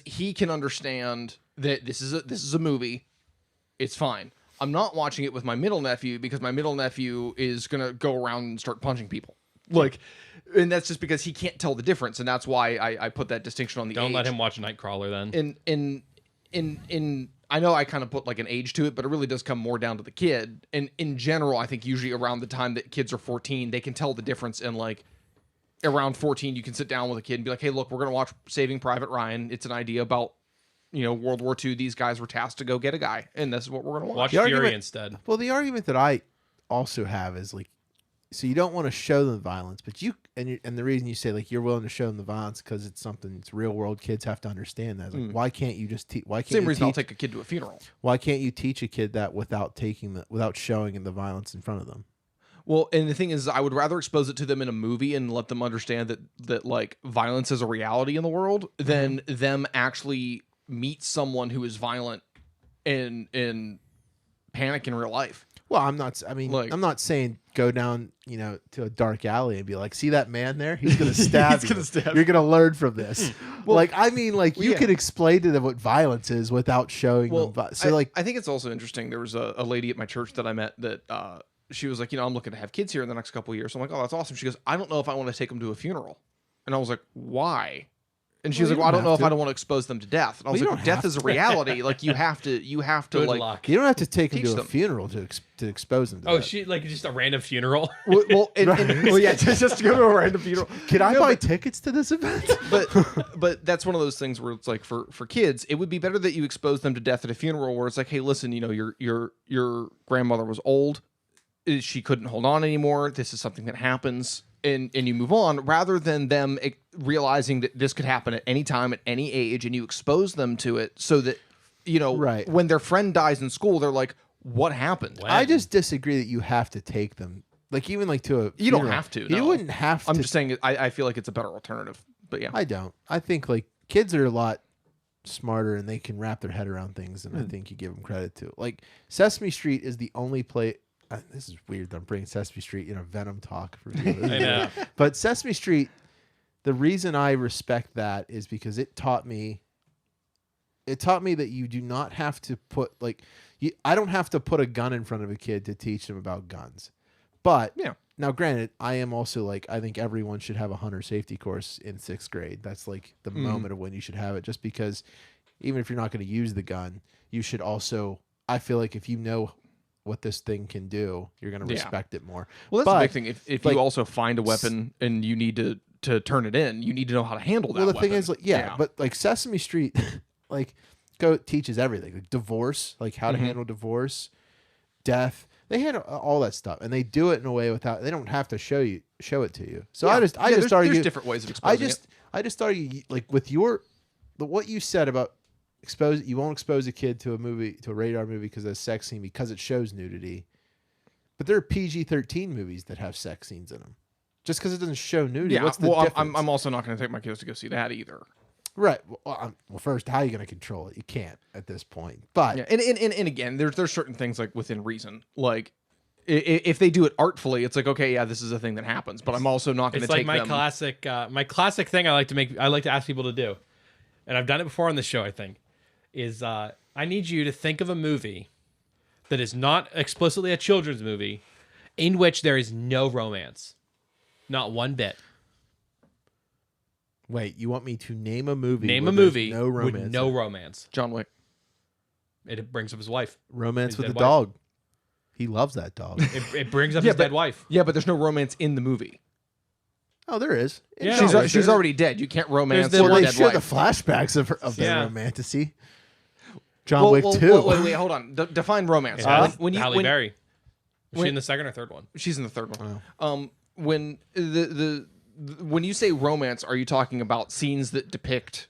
he can understand that this is a movie. It's fine. I'm not watching it with my middle nephew because my middle nephew is gonna go around and start punching people. Like, and that's just because he can't tell the difference, and that's why I put that distinction on the don't age. let him watch Nightcrawler then. In I know I kind of put like an age to it, but it really does come more down to the kid. And in general, I think usually around the time that kids are 14, they can tell the difference. And like around 14, you can sit down with a kid and be like, hey, look, we're gonna watch Saving Private Ryan. It's an idea about World War II. These guys were tasked to go get a guy, and this is what we're gonna Watch watch. Fury instead. Well, the argument that I also have is like, so you don't want to show them violence, but and the reason you say like you're willing to show them the violence because it's something it's real world. Kids have to understand that. Like, why can't you just teach? Why can't Same you reason I'll teach? take a kid to a funeral. Why can't you teach a kid that without showing them the violence in front of them? Well, and the thing is, I would rather expose it to them in a movie and let them understand that like violence is a reality in the world than them actually meet someone who is violent and panic in real life. Well, I'm not. I mean, Like- I'm not saying go down, to a dark alley and be like, see that man there? He's gonna stab He's you. gonna stab You're gonna learn from this. Well, I mean, you yeah. could explain to them what violence is without showing them. I think it's also interesting. There was a lady at my church that I met that she was like, I'm looking to have kids here in the next couple of years. So I'm like, oh, that's awesome. She goes, I don't know if I want to take them to a funeral. And I was like, why? And she was Well, like, you well, I don't don't know have if I to. don't want to expose them to death. And I was Well, you like, don't death have is a reality. Like you have to Good like. luck. you don't have to take them Teach to a them. funeral to expose them to Oh, that. she like just a random funeral. Well, yeah, just to go to a random funeral. Can I No, buy tickets to this event? but that's one of those things where it's like for kids, it would be better that you expose them to death at a funeral where it's like, hey, listen, your grandmother was old, she couldn't hold on anymore. This is something that happens, and you move on, rather than them realizing that this could happen at any time, at any age, and you expose them to it so that Right. when their friend dies in school, they're like, what happened? When? I just disagree that you have to take them. Like even like to a You don't funeral. have to, You no. wouldn't have to. I'm just saying, I feel like it's a better alternative. But yeah, I don't. I think like kids are a lot smarter and they can wrap their head around things, and I think you give them credit to. Like Sesame Street is the only play. This is weird that I'm bringing Sesame Street Venom talk for you. I know. But Sesame Street, the reason I respect that is because it taught me it taught me that you do not have to put I don't have to put a gun in front of a kid to teach them about guns. But Yeah. now, granted, I am also I think everyone should have a hunter safety course in 6th grade. That's the moment of when you should have it, just because even if you're not going to use the gun, you should also, I feel like if you know what this thing can do, you're going to respect it more. Well, that's the big thing. If you also find a weapon and you need to turn it in, you need to know how to handle that Well, the weapon. thing is, but Sesame Street, teaches everything. Like divorce, how to handle divorce, death. They had all that stuff, and they do it in a way without. They don't have to show it to you. So I just argue. There's different ways of exposing it. I just argue with what you said about you won't expose a kid to a radar movie because of a sex scene because it shows nudity, but there are PG-13 movies that have sex scenes in them. Just because it doesn't show nudity, what's the difference? I'm also not going to take my kids to go see that either. Right. Well, first, how are you going to control it? You can't at this point. But and again, there's certain things within reason. If they do it artfully, it's okay, yeah, this is a thing that happens. But I'm also not going to take my them. classic thing I like to ask people to do, and I've done it before on the show. I think is I need you to think of a movie that is not explicitly a children's movie, in which there is no romance, not one bit. Wait, you want me to name a movie? With no romance. John Wick. It brings up his wife. Romance with the dog. He loves that dog. It brings up his dead wife. Yeah, but there's no romance in the movie. Oh, there is. Yeah, she's already dead. You can't romance they a dead show wife. the flashbacks of their romantasy. John Wick 2. Wait, hold on. Define romance. Halle Berry. Was she in the second or third one? She's in the third one. When you say romance, are you talking about scenes that depict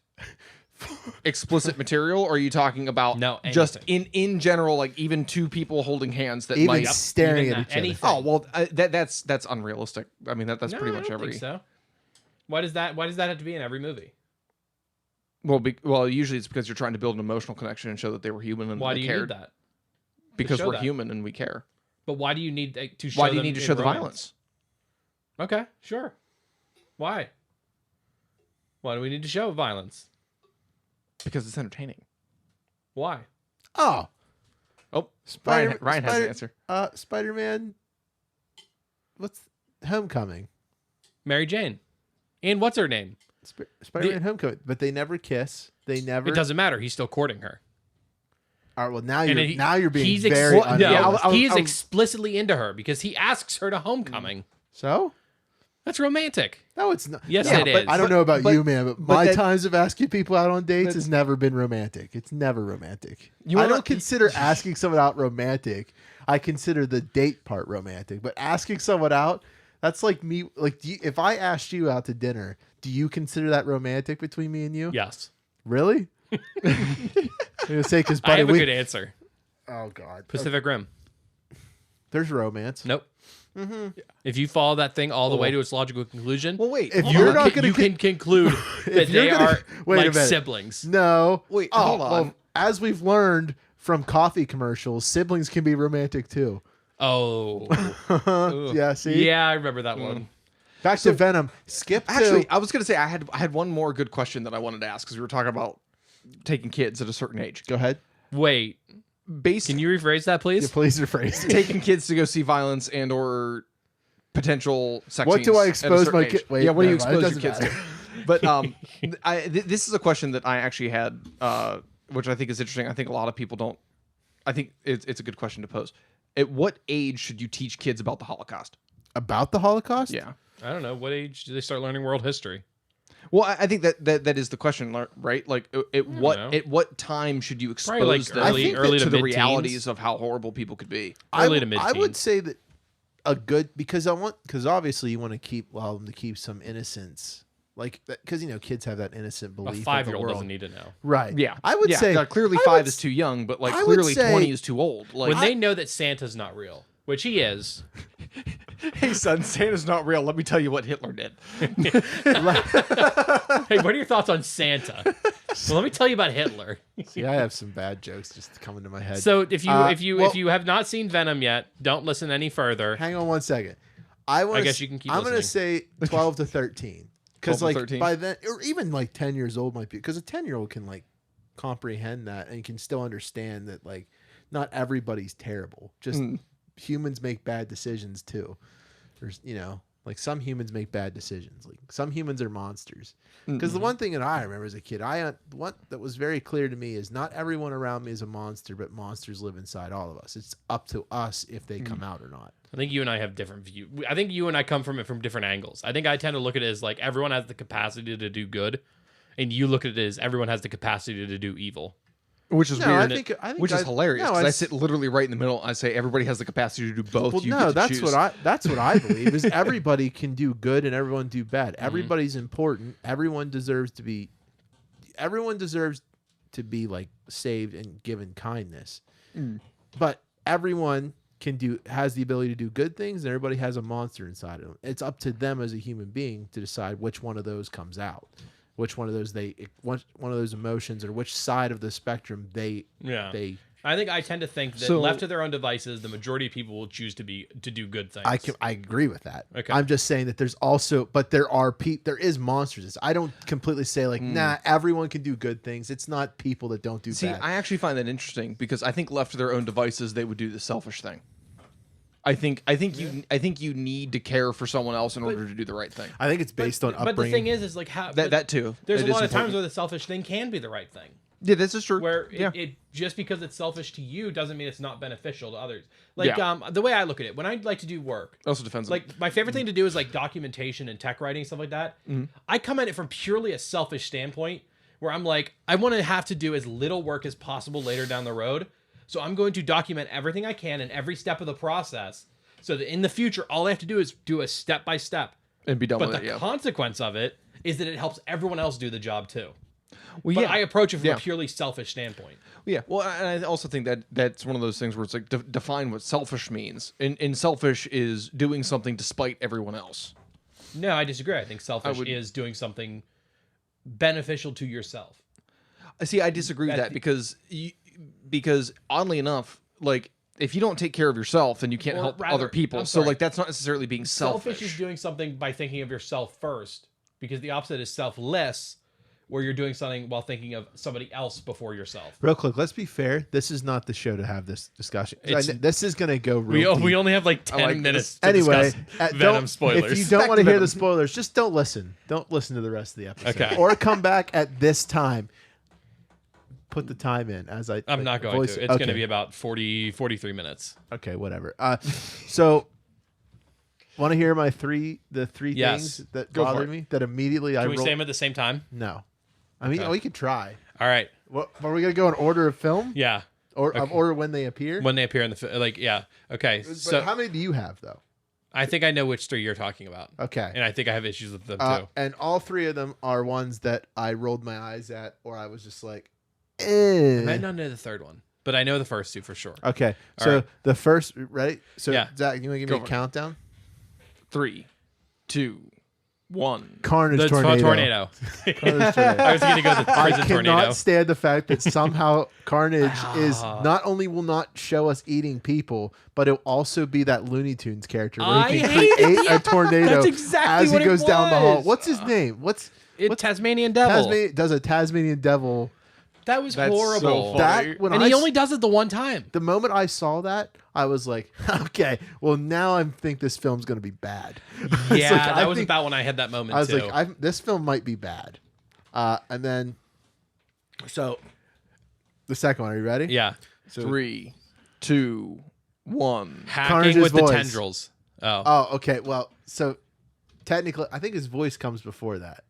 explicit material, or are you talking about just in general, even two people holding hands that might staring at each other? Oh well, that's unrealistic. I mean that's pretty much every. Think so. Why does that have to be in every movie? Well, usually it's because you're trying to build an emotional connection and show that they were human and why they do you cared. need that? Because we're human and we care. But why do you need to show? Why do you need to show the violence? Okay, sure. Why? Why do we need to show violence? Because it's entertaining. Why? Oh, Ryan has the answer. Spider-Man. What's Homecoming? Mary Jane. And what's her name? Spider-Man Homecoming. But they never kiss. They never. It doesn't matter. He's still courting her. All right. Well, now you're being very. He's explicitly into her because he asks her to homecoming. So. That's romantic. No, it's not. Yes, it is. I don't know about you, man, but my times of asking people out on dates has never been romantic. It's never romantic. I don't consider asking someone out romantic. I consider the date part romantic. But asking someone out, that's like me. If I asked you out to dinner, do you consider that romantic between me and you? Yes. Really? I'm gonna say because I have a good answer. Oh God. Pacific Rim. There's romance. Nope. Mm-hmm. If you follow that thing all the way to its logical conclusion, if you're not going to, you can conclude that they are like siblings. No, hold on. Well, as we've learned from coffee commercials, siblings can be romantic too. Oh, yeah. See, yeah, I remember that one. Back to Venom. Actually, I was going to say I had one more good question that I wanted to ask because we were talking about taking kids at a certain age. Go ahead. Wait. Can you rephrase that, please? Yeah, please rephrase. Taking kids to go see violence and or potential sex What scenes do I expose my kids? Yeah, what do you expose your kids to? But this is a question that I actually had, which I think is interesting. I think a lot of people don't. I think it's a good question to pose. At what age should you teach kids about the Holocaust? About the Holocaust? Yeah. I don't know. What age do they start learning world history? Well, I think that is the question, right? Like, at what time should you expose them to the realities of how horrible people could be? Early to mid-teens. I would say that because obviously you want to allow them to keep some innocence, because kids have that innocent belief. A 5-year-old doesn't need to know, right? Yeah, I would say clearly 5 is too young, but clearly 20 is too old. When they know that Santa's not real, which he is. Hey son, Santa's not real. Let me tell you what Hitler did. Hey, what are your thoughts on Santa? Well, let me tell you about Hitler. See, I have some bad jokes just coming to my head. So if you have not seen Venom yet, don't listen any further. Hang on one second. I guess you can keep. I'm going to say 12 to 13 because by then, or even 10 years old might be, because a 10-year-old can comprehend that and can still understand that like not everybody's terrible. Just humans make bad decisions too. There's like some humans make bad decisions. Like some humans are monsters. Because the one thing that I remember as a kid, what that was very clear to me is not everyone around me is a monster, but monsters live inside all of us. It's up to us if they come out or not. I think you and I have different views. I think you and I come from it from different angles. I think I tend to look at it as like everyone has the capacity to do good, and you look at it as everyone has the capacity to do evil. Which is No, weird. I think Which is hilarious. no, Because I it's- sit literally right in the middle. I say everybody has the capacity to do both. Well, You no, get to that's choose. what I believe is everybody can do good and everyone do bad. Everybody's important. Everyone deserves to be like saved and given kindness. But everyone has the ability to do good things, and everybody has a monster inside of them. It's up to them as a human being to decide which one of those comes out, which one of those one of those emotions, or which side of the spectrum they. I think I tend to think that left to their own devices, the majority of people will choose to do good things. I agree with that. Okay. I'm just saying that there's also, but there is monsters. I don't completely say like, nah, everyone can do good things. It's not people that don't do See, bad. I actually find that interesting because I think left to their own devices, they would do the selfish thing. I think you need to care for someone else in order to do the right thing. I think it's based on upbringing. But the thing is like how That too. There's It a is lot of times important. where the selfish thing can be the right thing. Yeah, this is true. Where yeah. it just because it's selfish to you doesn't mean it's not beneficial to others. Like the way I look at it, when I like to do work, also defensive. like my favorite thing to do is like documentation and tech writing, stuff like that. I come at it from purely a selfish standpoint where I'm like, I want to have to do as little work as possible later down the road. So I'm going to document everything I can in every step of the process so that in the future, all I have to do is do a step by step. and be done But with the it. Yeah. consequence of it is that it helps everyone else do the job too. Well, But yeah. I approach it from Yeah. a purely selfish standpoint. Yeah, well, and I also think that that's one of those things where it's like define what selfish means. And selfish is doing something despite everyone else. No, I disagree. I think selfish would- is doing something beneficial to yourself. See, I disagree with that because oddly enough, like if you don't take care of yourself, then you can't Or help rather- other people. I'm So sorry. like that's not necessarily being selfish. Selfish is doing something by thinking of yourself first, because the opposite is selfless, where you're doing something while thinking of somebody else before yourself. Real quick, let's be fair. This is not the show to have this discussion. It's- This is going to go We real deep. only have like 10 like minutes this. to Anyway, discuss Venom spoilers. If you don't want to hear Venom. the spoilers, just don't listen. Don't listen to the rest of the episode. Okay. Or come back at this time. Put the time in as I'm not going to. It's going to be about 43 minutes. Okay, whatever. So, want to hear the three Yes. things that Go for bothered it. me that immediately I Can we rolled? say them at the same time? No. I mean, Okay. we could try. All right. What are we going to go in order of film? Yeah. Or of Okay. order when they appear? When they appear in the yeah. Okay. But So how many do you have though? I think I know which three you're talking about. Okay. And I think I have issues with them too. And all three of them are ones that I rolled my eyes at, or I was just like, I eh. might not know the third one, but I know the first two for sure. Okay, All so right. the first, ready? So Yeah. Zach, you want to give Go me a for it. countdown? 3, 2, 1. Carnage The tornado. tornado. Carnage tornado. I was going to go the I prison cannot tornado. stand the fact that somehow Carnage is Ah. not only will not show us eating people, but it'll also be that Looney Tunes character where I he can hated create a tornado That's exactly as he what it goes down the hall. was. What's his name? What's Tasmanian Devil. does a Tasmanian devil? That was That's horrible. so That funny. when and I he s- only does it the one time. the moment I saw that, I was like, okay, well now I think this film's gonna be bad. It's Yeah, like, that I was think- about when I had that moment I was too. like, this film might be bad. And then, so the second one, are you ready? yeah. So, 3, 2, 1. Hacking Carnage's with voice. the tendrils. Oh. Oh, okay. Well, so technically, I think his voice comes before that.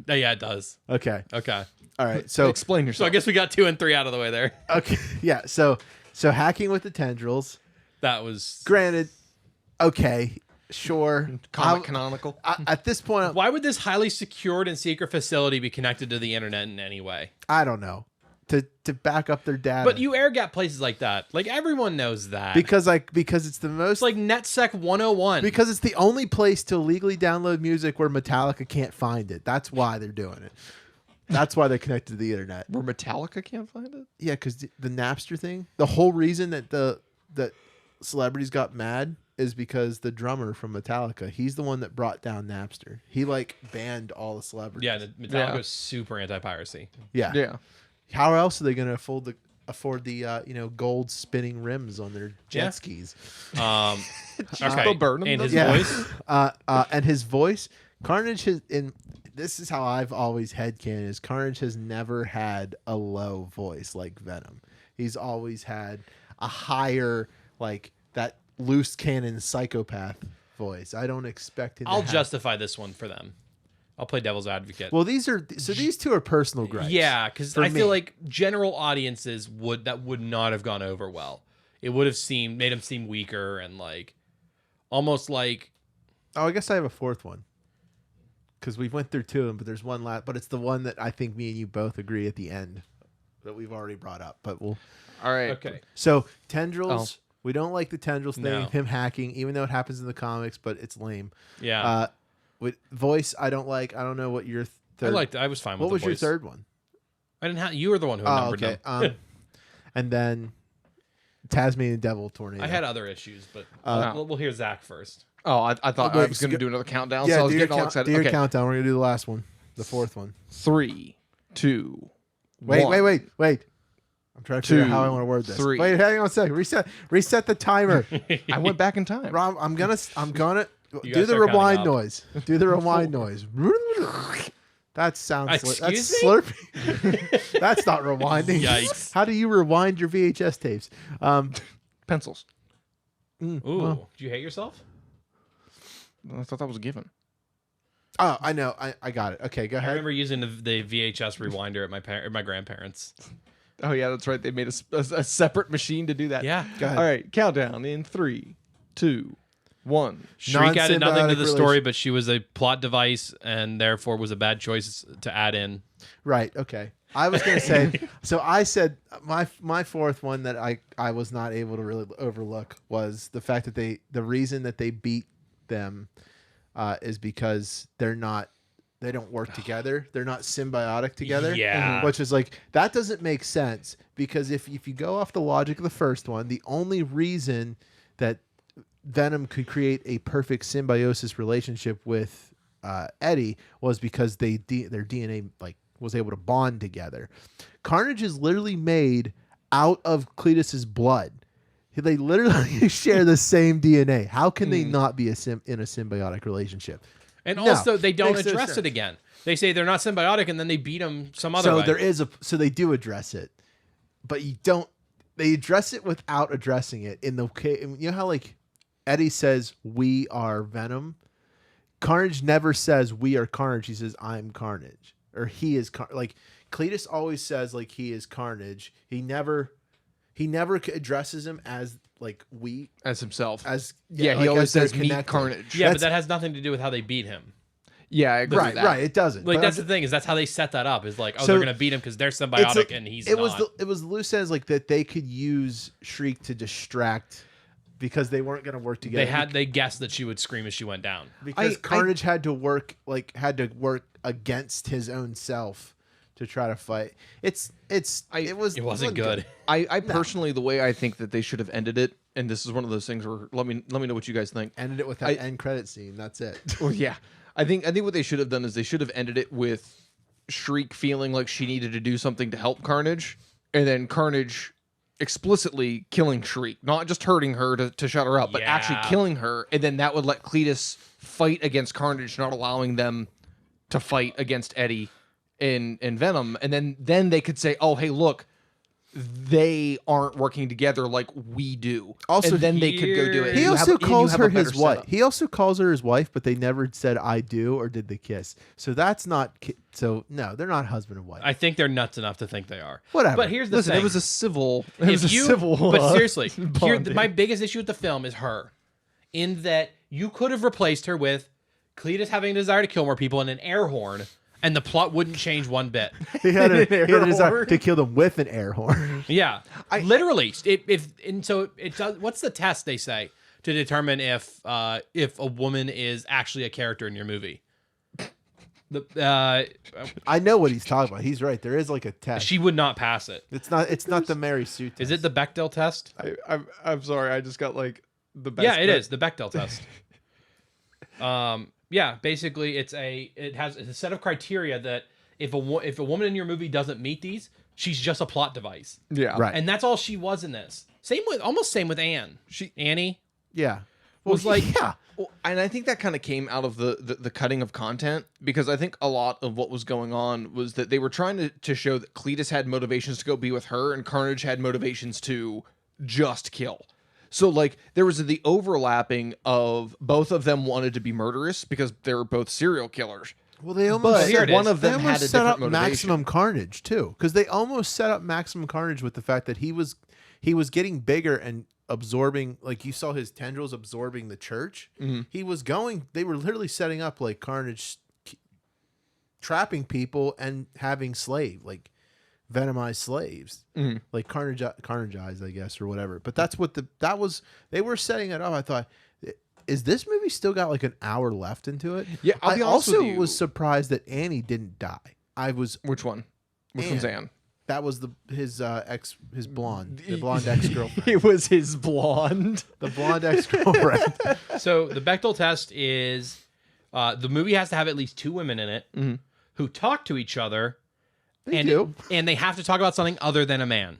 Yeah, it does. Okay. Okay. All right. So Explain So yourself. I guess we got 2 and 3 out of the way there. okay. Yeah. So hacking with the tendrils. That was. Granted, okay, sure. Comic canonical. At this point, Why would this highly secured and secret facility be connected to the internet in any way? I don't know. To back up their data. But you air gap places like that. Like everyone knows that. because it's the most it's like NetSec 101. because it's the only place to legally download music where Metallica can't find it. That's why they're doing it. That's why they're connected to the internet. Where Metallica can't find it? Yeah, because the Napster thing, the whole reason that celebrities got mad is because the drummer from Metallica, he's the one that brought down Napster. He like banned all the celebrities. yeah, Metallica Yeah. was super anti-piracy. yeah. Yeah. How else are they going to afford the gold spinning rims on their jet skis? Okay. burn 'em, And his though. voice. And his voice, Carnage has this is how I've always headcanon is Carnage has never had a low voice like Venom. He's always had a higher, like that loose cannon psychopath voice. I don't expect him. I'll justify this one for them. I'll play devil's advocate. Well, these two are personal gripes. Yeah, because I feel like general audiences would not have gone over well. It would have made him seem weaker and like almost like. Oh, I guess I have a fourth one. Because we went through two of them, but there's one last. But it's the one that I think me and you both agree at the end that we've already brought up. But we'll. All right. Okay. So tendrils. We don't like the tendrils thing. No. Him hacking, even though it happens in the comics, but it's lame. Yeah. With voice, I don't like. I don't know what your third. I was fine with. What was the your voice. third one? I didn't have. You were the one who Oh, numbered okay. them. And then Tasmanian Devil Tornado. I had other issues, but we'll hear Zach first. Oh, I thought Wait, I was going to do another countdown, Yeah, so I was do your, getting all excited. do your Okay. countdown. We're gonna do the last one, the fourth one. 3, 2, Wait, 1. wait. I'm trying to figure out how I 2, want to word this. 3. Wait, hang on a second. Reset the timer. I went back in time. Rob, I'm gonna do gotta the start rewind counting up. noise. Do the rewind noise. That sounds. That's Excuse me? slurpy. That's not rewinding. Yikes. How do you rewind your VHS tapes? Pencils. Ooh, well. did you hate yourself? I thought that was a given. Oh, I know. I got it. Okay, go I ahead. remember using the VHS rewinder at my grandparents. Oh, yeah, that's right. They made a separate machine to do that. Yeah. Go ahead. All right, countdown in 3, 2, 1. Shriek added nothing to Non-symbiotic the story, but she was a plot device and therefore was a bad choice to add in. Right. Okay. I was going to say, so I said my fourth one that I was not able to really overlook was the fact that the reason that they beat them is because they don't work together. They're not symbiotic together. Yeah. Which is like, that doesn't make sense because if you go off the logic of the first one, the only reason that Venom could create a perfect symbiosis relationship with Eddie was because their DNA like was able to bond together. Carnage is literally made out of Cletus's blood. They literally share the same DNA. How can they not be in a symbiotic relationship? And No, also, they don't makes no address sense. it again. They say they're not symbiotic, and then they beat them some other way. So they do address it, but you don't. They address it without addressing it. In the you know how like Eddie says we are Venom. Carnage never says we are Carnage. He says I'm Carnage or he is like Cletus always says like he is Carnage. He never addresses him as like we As himself. as yeah, he like, always as they're says meet connected. Carnage. Yeah, but That's- that has nothing to do with how they beat him. Yeah, I agree with Right, that. right. It doesn't. Like But that's I'm- the thing is that's how they set that up. Is like, oh, So, they're gonna beat him because they're symbiotic and he's not. It was loose ends like that they could use Shriek to distract because they weren't going to work together. They guessed that she would scream as she went down. because Carnage had to work against his own self to try to fight. It wasn't good. I personally, the way I think that they should have ended it, and this is one of those things where let me know what you guys think. Ended it with that end credit scene. That's it. Well, yeah, I think what they should have done is they should have ended it with Shriek feeling like she needed to do something to help Carnage, and then Carnage explicitly killing Shriek, not just hurting her to shut her up, but actually Yeah. killing her, and then that would let Cletus fight against Carnage, not allowing them to fight against Eddie in Venom, and then they could say, oh, hey, look, they aren't working together like we do. Also, and then they could go do it. He You also have- you calls have her a better his wife. setup. He also calls her his wife, but they never said I do or did they kiss. So that's not. So no, they're not husband and wife. I think they're nuts enough to think they are. Whatever. But here's the Listen, thing: it was a civil. It if was a you, civil. but seriously, bonding. my biggest issue with the film is her, in that you could have replaced her with Cletus having a desire to kill more people and an air horn, and the plot wouldn't change one bit. he had a desire horn. to kill them with an air horn. Yeah, literally. What's the test they say to determine if a woman is actually a character in your movie? I know what he's talking about. He's right. There is like a test. She would not pass it. It's not the Mary Sue test. Is it the Bechdel test? I'm sorry. I just got like the best. Yeah, it is the Bechdel test. Yeah, basically, it has a set of criteria that if a woman in your movie doesn't meet these, She's just a plot device. Yeah. Right. And that's all she was in this. Same with Anne. Annie Yeah. was like, yeah. Well, and I think that kind of came out of the cutting of content, because I think a lot of what was going on was that they were trying to show that Cletus had motivations to go be with her and Carnage had motivations to just kill. So like there was the overlapping of both of them wanted to be murderous because they were both serial killers. Well, they But almost here it one is. of they them almost had a set up different motivation. Maximum Carnage too, because they almost set up Maximum Carnage with the fact that he was getting bigger and absorbing, like you saw his tendrils absorbing the church. Mm-hmm. They were literally setting up like Carnage trapping people and having venomized slaves, like Carnage eyes, I guess, or whatever. But that's what they were setting it up. I thought, is this movie still got like an hour left into it? Yeah, I'll I be honest also with you. was surprised that Annie didn't die. Which one? Which one's Anne? That was his blonde, the blonde ex-girlfriend. It was his blonde. The blonde ex-girlfriend. so the Bechdel test is the movie has to have at least 2 women in it who talk to each other. They do. And they have to talk about something other than a man.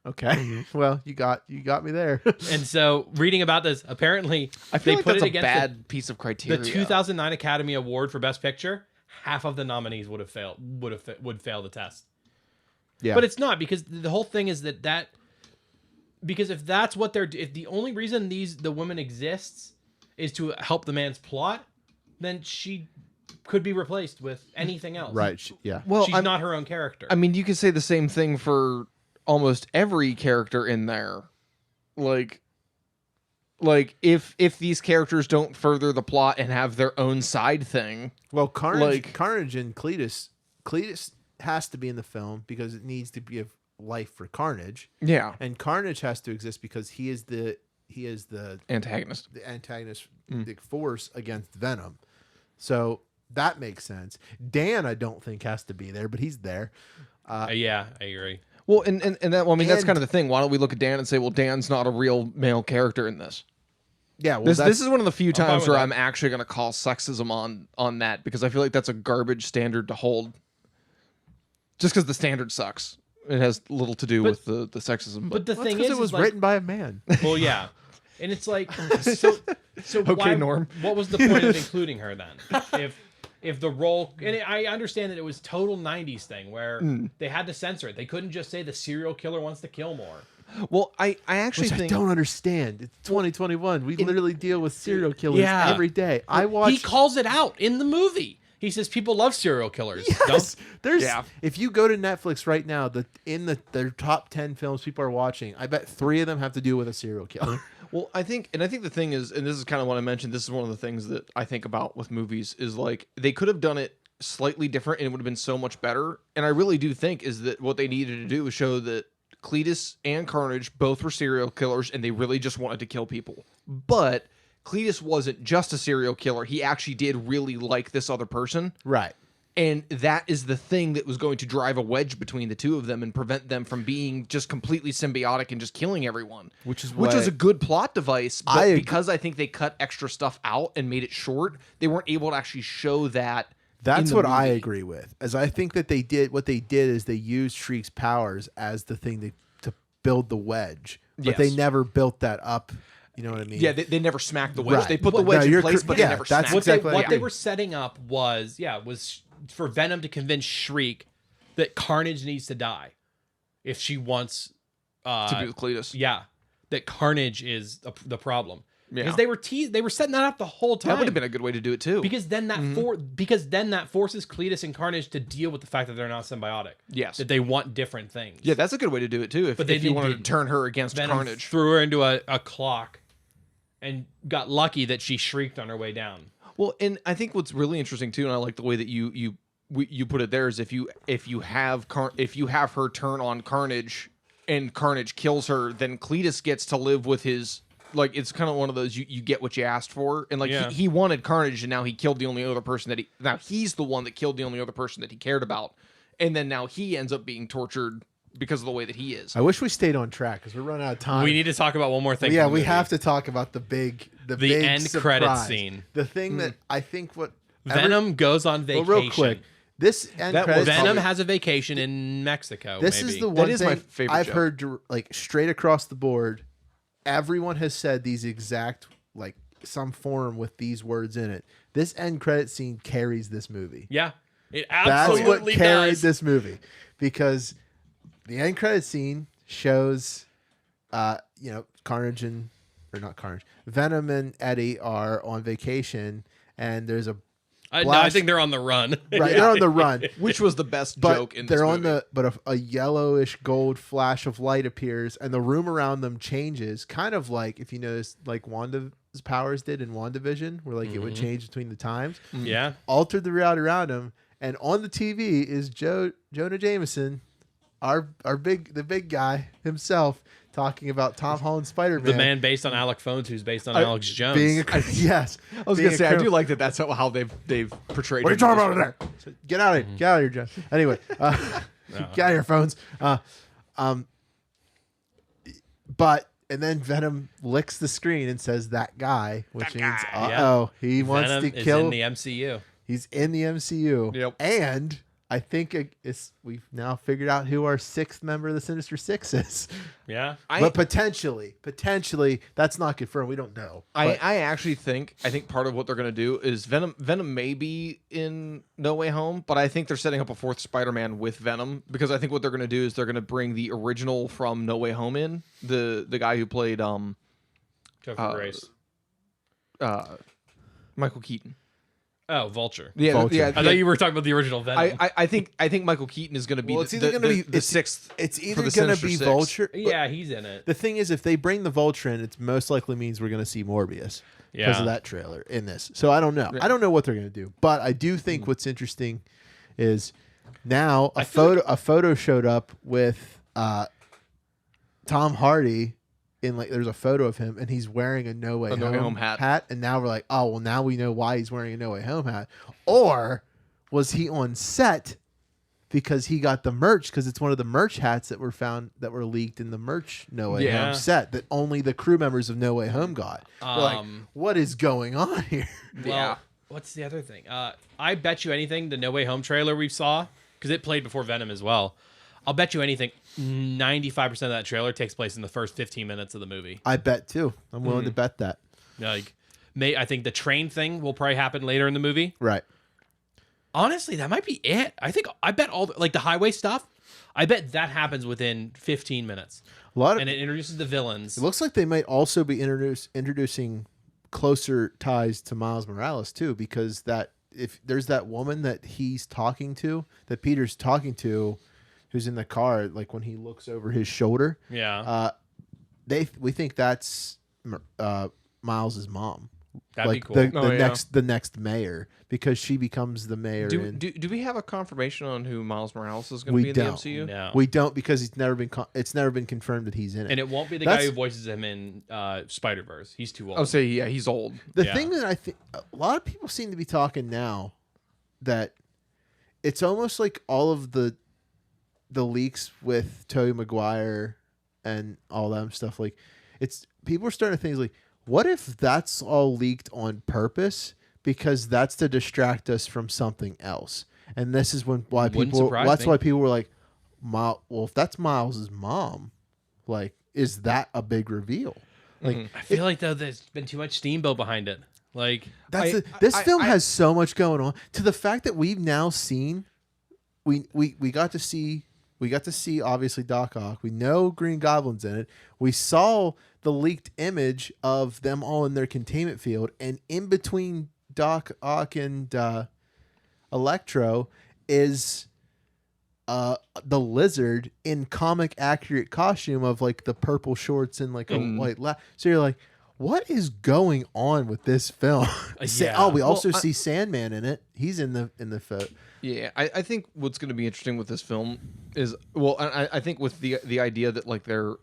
Okay. Well, you got me there. And so reading about this, apparently I feel they like put that's it a against bad piece of criteria. the 2009 Academy Award for Best Picture. Half of the nominees would fail the test. Yeah. But it's not, because the whole thing is that because if that's what if the only reason the woman exists is to help the man's plot, then she could be replaced with anything else. Right. Yeah. Well, She's not her own character. I mean, you could say the same thing for almost every character in there. Like if these characters don't further the plot and have their own side thing. Well, Carnage and Cletus has to be in the film because it needs to give life for Carnage. Yeah. And Carnage has to exist because he is the Antagonist. the antagonistic force against Venom. So that makes sense. Dan, I don't think has to be there, but he's there. Yeah, I agree. Well, and that, well, I mean, that's And- kind of the thing. Why don't we look at Dan and say, well, Dan's not a real male character in this? Yeah. Well, This is one of the few fine times with where that. I'm actually going to call sexism on that, because I feel like that's a garbage standard to hold. Just because the standard sucks. It has little to do with the sexism. But the thing because is, it was like, written by a man. well, yeah, and it's like so. Okay, Norm. What was the point of including her then? If the role, and I understand that it was total '90s thing where they had to censor it. They couldn't just say the serial killer wants to kill more. well, I actually Which I think don't understand. It's 2021. We literally deal with serial killers Yeah. every day. I He watch. calls it out in the movie. He says people love serial killers. Yes, there's. Yeah. If you go to Netflix right now, their top 10 films people are watching, I bet 3 of them have to do with a serial killer. Well, I think the thing is, and this is kind of what I mentioned, this is one of the things that I think about with movies, is like they could have done it slightly different and it would have been so much better. And I really do think is that what they needed to do was show that Cletus and Carnage both were serial killers and they really just wanted to kill people. But Cletus wasn't just a serial killer. He actually did really like this other person. Right. And that is the thing that was going to drive a wedge between the two of them and prevent them from being just completely symbiotic and just killing everyone. Which was a good plot device. But because I think they cut extra stuff out and made it short, they weren't able to actually show that. That's in the what I movie. agree with. As I think that what they did is they used Shriek's powers as the thing to build the wedge. But they Yes. never built that up. You know what I mean? Yeah, they never smacked the wedge. Right. They put the No, wedge in you're place, cor- but yeah, they never that's smacked What it. exactly they were setting up was for Venom to convince Shriek that Carnage needs to die if she wants To be with Cletus. Yeah, that Carnage is the problem. Yeah. Because they were setting that up the whole time. That would have been a good way to do it too. because then that forces Cletus and Carnage to deal with the fact that they're not symbiotic. Yes. That they want different things. Yeah, that's a good way to do it too. But they if you wanted to did- turn her against Venom Carnage. threw her into a clock and got lucky that she shrieked on her way down. Well, and I think what's really interesting too, and I like the way that you put it there, is if you have her turn on Carnage and Carnage kills her, then Cletus gets to live with his, like, it's kind of one of those you get what you asked for, and like Yeah. he wanted Carnage, and now he killed the only other person now he's the one that killed the only other person that he cared about, and then now he ends up being tortured because of the way that he is. I wish we stayed on track because we're running out of time. We need to talk about one more thing. Yeah, from the we movie. have to talk about the big end surprise. credits scene. The thing that I think what Venom goes on vacation. Well, real quick, This end That credits was Venom probably- has a vacation in Mexico. This maybe. is the That one is thing my favorite I've joke. heard like straight across the board. Everyone has said these exact like some form with these words in it. This end credit scene carries this movie. Yeah, it That's absolutely what carried does. this movie because the end credit scene shows, Carnage or not Carnage, Venom and Eddie are on vacation, and there's a No, I blast- think they're on the run. right. They're on the run. Which was the best But joke in this they're movie. but a yellowish gold flash of light appears, and the room around them changes, kind of like if you notice, like Wanda's powers did in WandaVision, where like it would change between the times. Yeah. Altered the reality around him, and on the TV is Jonah Jameson, the big guy himself, talking about Tom Holland's Spider-Man. The man based on Alec Phones, who's based on Alex Jones. being yes. I was gonna say I do like that. That's how they've portrayed. What are you him talking in about this over there? Get out of here! Get out of here, John. Anyway, get out of here, phones. And then Venom licks the screen and says "that guy," which means he wants Venom to is kill. in the MCU. He's in the MCU. Yep. And I think we've now figured out who our sixth member of the Sinister Six is. Yeah. But potentially, that's not confirmed. We don't know. But I actually think part of what they're gonna do is Venom may be in No Way Home, but I think they're setting up a fourth Spider-Man with Venom because I think what they're gonna do is they're gonna bring the original from No Way Home in the guy who played Topher Grace. Michael Keaton. Oh, Vulture. Yeah, Vulture. yeah. I thought you were talking about the original Venom. I think Michael Keaton is going to be it's either gonna be the sixth. it's for either the going to Sinister be Six. Vulture. yeah, he's in it. The thing is, if they bring the Vulture in, it most likely means we're going to see Morbius because of Yeah. that trailer in this. So I don't know. I don't know what they're going to do, but I do think what's interesting is now a photo showed up with Tom Hardy in there's a photo of him and he's wearing a No Way Home hat, and now we're like, oh well, now we know why he's wearing a No Way Home hat, or was he on set because he got the merch because it's one of the merch hats that were leaked in the merch No Way Yeah. Home set that only the crew members of No Way Home got. We're like, what is going on here? Well, what's the other thing? I bet you anything the No Way Home trailer we saw, because it played before Venom as well. I'll bet you anything 95% of that trailer takes place in the first 15 minutes of the movie. I bet too. I'm willing to bet that. I think the train thing will probably happen later in the movie. Right. Honestly, that might be it. I bet all the highway stuff, I bet that happens within 15 minutes. And it introduces the villains. It looks like they might also be introducing closer ties to Miles Morales too, because if there's that woman that he's talking to, that Peter's talking to, who's in the car, like when he looks over his shoulder. Yeah. We think that's Miles's mom. That'd be like cool. the next mayor, because she becomes the mayor. Do we have a confirmation on who Miles Morales is going to We be in don't. the MCU? No. We don't, because it's never been confirmed that he's in it. And it won't be the guy who voices him in Spider-Verse. He's too old. I'll say he's old. The thing that I think a lot of people seem to be talking now, that it's almost like all of the leaks with Tobey Maguire and all that stuff, like people are starting to think like, what if that's all leaked on purpose because that's to distract us from something else? And this is why people were like, well, if that's Miles's mom, like, is that a big reveal? Like, I feel like though there's been too much steamboat behind it. Like this film has so much going on, to the fact that we've now seen, we got to see obviously Doc Ock. We know Green Goblin's in it. We saw the leaked image of them all in their containment field, and in between Doc Ock and Electro is the Lizard in comic accurate costume of like the purple shorts and like a white so you're like, what is going on with this film? We also see Sandman in it. He's in the photo. Yeah, I think what's going to be interesting with this film is, well, I think with the idea that like they're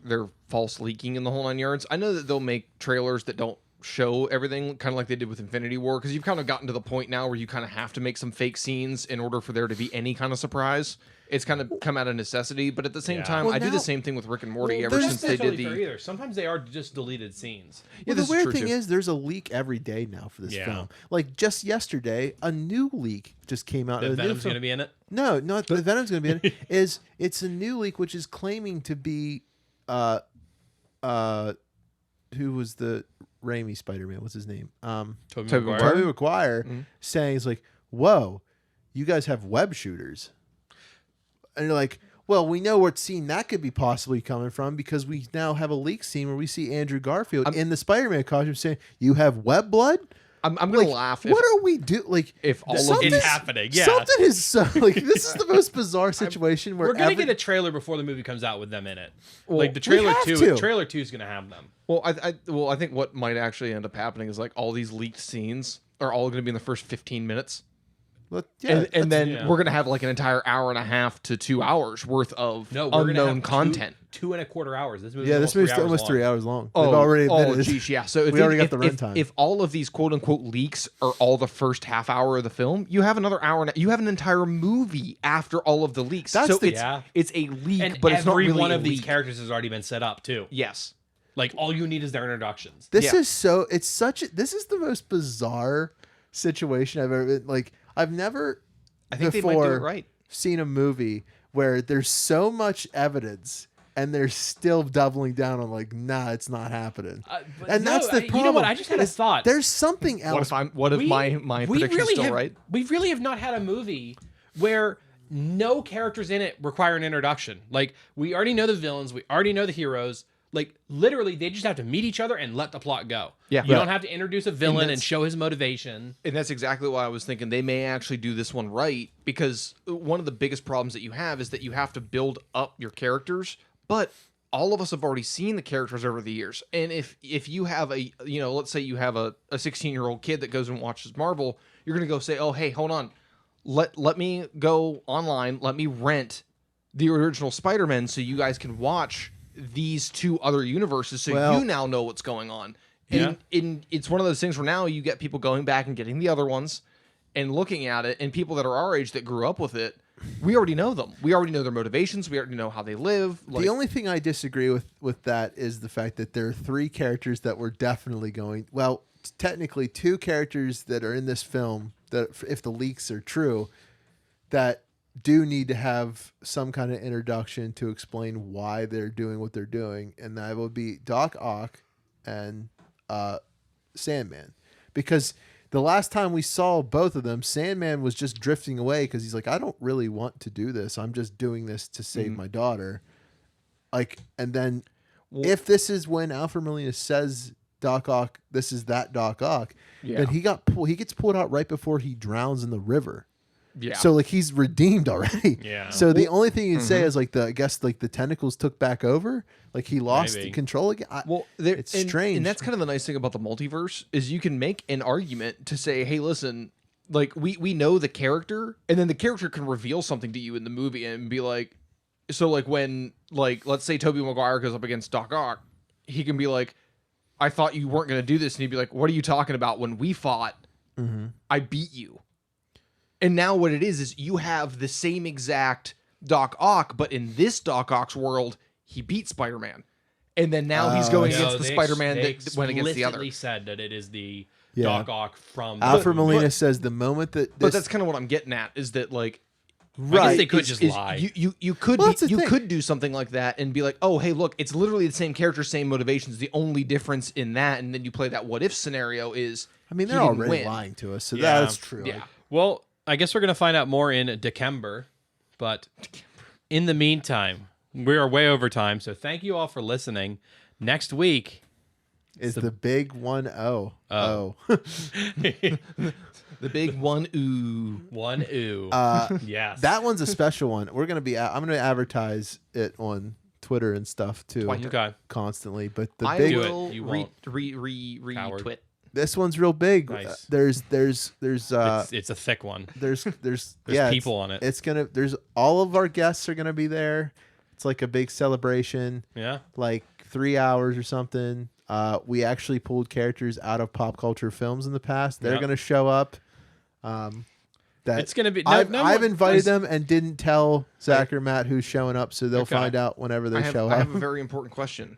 false leaking in the whole 9 yards. I know that they'll make trailers that don't show everything kind of like they did with Infinity War, because you've kind of gotten to the point now where you kind of have to make some fake scenes in order for there to be any kind of surprise. It's kind of come out of necessity, but at the same time, I do the same thing with Rick and Morty ever since they did the. Either. Sometimes they are just deleted scenes. Well, the weird thing is, there's a leak every day now for this film. Like just yesterday, a new leak just came out. The Venom's going to be in it. No, the Venom's going to be in it. It's a new leak which is claiming to be, who was the Raimi Spider-Man? What's his name? Tobey Maguire saying it's like, whoa, you guys have web shooters. And you're like, well, we know what scene that could be possibly coming from because we now have a leak scene where we see Andrew Garfield in the Spider-Man costume saying, "You have web blood." I'm gonna laugh. What are we do? Like, if all of it's happening, something is so like this is the most bizarre situation where we're gonna get a trailer before the movie comes out with them in it. Like the trailer two. Trailer 2 is gonna have them. Well, I think what might actually end up happening is like all these leaked scenes are all gonna be in the first 15 minutes. And then we're gonna have like an entire hour and a half to 2 hours worth of unknown content. 2.25 hours. This movie's almost 3 hours long. Oh, they've already geez, yeah. So we already got the runtime. If all of these quote unquote leaks are all the first half hour of the film, you have another hour. You have an entire movie after all of the leaks. It's a leak, and but it's not really one a of leak. these characters has already been set up too. Yes. Like all you need is their introductions. This is the most bizarre situation I've ever been. Like I've never. I think they might do it right. Seen a movie where there's so much evidence and they're still doubling down on like, nah, it's not happening. And that's the problem. You know what? I just had a thought. There's something else. What if my prediction's still right? We really have not had a movie where no characters in it require an introduction. Like we already know the villains, we already know the heroes. Like literally, they just have to meet each other and let the plot go. Yeah, you don't have to introduce a villain and show his motivation. And that's exactly why I was thinking they may actually do this one right, because one of the biggest problems that you have is that you have to build up your characters, but all of us have already seen the characters over the years. And if you have let's say you have a 16-year-old kid that goes and watches Marvel, you're gonna go say, oh hey, hold on, let me go online, let me rent the original Spider-Man so you guys can watch these two other universes, so you now know what's going on. And it's one of those things where now you get people going back and getting the other ones and looking at it, and people that are our age that grew up with it, we already know them. We already know their motivations. We already know how they live. The only thing I disagree with that is the fact that there are 3 characters that were definitely going, well, technically 2 characters that are in this film that, if the leaks are true, that do need to have some kind of introduction to explain why they're doing what they're doing, and that would be Doc Ock and Sandman. Because the last time we saw both of them, Sandman was just drifting away because he's like, I don't really want to do this. I'm just doing this to save my daughter. Like, and then if this is when Alfred Molina says Doc Ock, this is that Doc Ock, then he gets pulled out right before he drowns in the river. Yeah. So like he's redeemed already. Yeah. So the only thing you can say is like I guess the tentacles took back over. Like he lost control again. It's strange. And that's kind of the nice thing about the multiverse is you can make an argument to say, hey, listen, like we know the character, and then the character can reveal something to you in the movie and be like, so like when like let's say Tobey Maguire goes up against Doc Ock, he can be like, I thought you weren't going to do this, and he'd be like, what are you talking about? When we fought, I beat you. And now what it is you have the same exact Doc Ock, but in this Doc Ock's world, he beat Spider-Man. And then now he's going against the Spider-Man that went against the other. They said that it is the Doc Ock from... Alfred Molina says the moment that... But that's kind of what I'm getting at, is that like... Right. I guess they could just lie. You could do something like that and be like, oh, hey, look, it's literally the same character, same motivations. The only difference in that, and then you play that what-if scenario is... I mean, they're already lying to us, so that's true. Yeah. Well... I guess we're going to find out more in December, but in the meantime, we are way over time, so thank you all for listening. Next week is the big 1-0. Oh. The big 1-ooh. 1-ooh. Yes. That one's a special one. I'm going to advertise it on Twitter and stuff too. Okay. Constantly, but the I big will retweet. This one's real big. Nice. There's it's a thick one. There's people on it. There's all of our guests are gonna be there. It's like a big celebration. Yeah. Like 3 hours or something. We actually pulled characters out of pop culture films in the past. They're Yep. going to show up. That It's gonna be. I've invited them and didn't tell Zach or Matt who's showing up, so they'll Okay. find out whenever they show I up. have a very important question.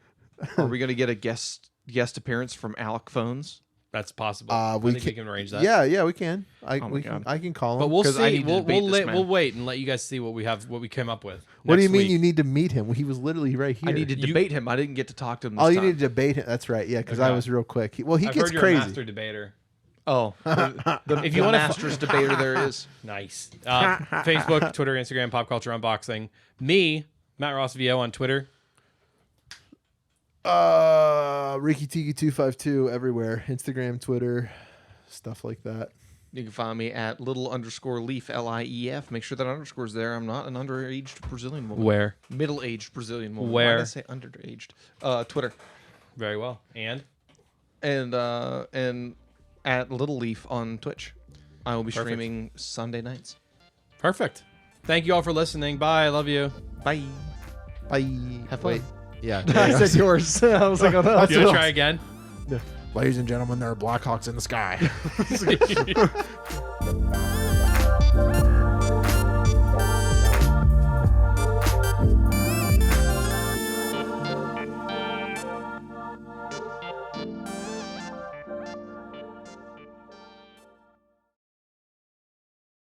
Are we going to get a guest appearance from Alec Phones? That's possible. We I think we can arrange that. Yeah, we can. Oh my God. I can call him. But we'll 'Cause I see. need to We'll debate this man. we'll wait and let you guys see what we have, what we came up with. What do you next mean week. you need to meet him? He was literally right here. I need to debate him. I didn't get to talk to him this Oh, you time. need to debate him. That's right. Yeah, because I Okay. was real quick. He I've gets heard you're crazy. a master debater. Oh, If you want to master's debater there is. Nice. Facebook, Twitter, Instagram, Pop Culture Unboxing. Me, Matt Ross VO on Twitter. Ricky Tiki 252 everywhere. Instagram, Twitter, stuff like that. You can find me at _leaf LIEF. Make sure that underscore's there. I'm not an underaged Brazilian woman. Where? Middle-aged Brazilian woman. Where? Why did I say underaged? Twitter. Very well. And And at Little Leaf on Twitch. I will be Perfect. streaming Sunday nights. perfect. Thank you all for listening. Bye. I love you. Bye. Bye. Have fun. Wait. Yeah. I said yours. I was like, oh no. You want to ttry again? Ladies and gentlemen, there are Blackhawks in the sky.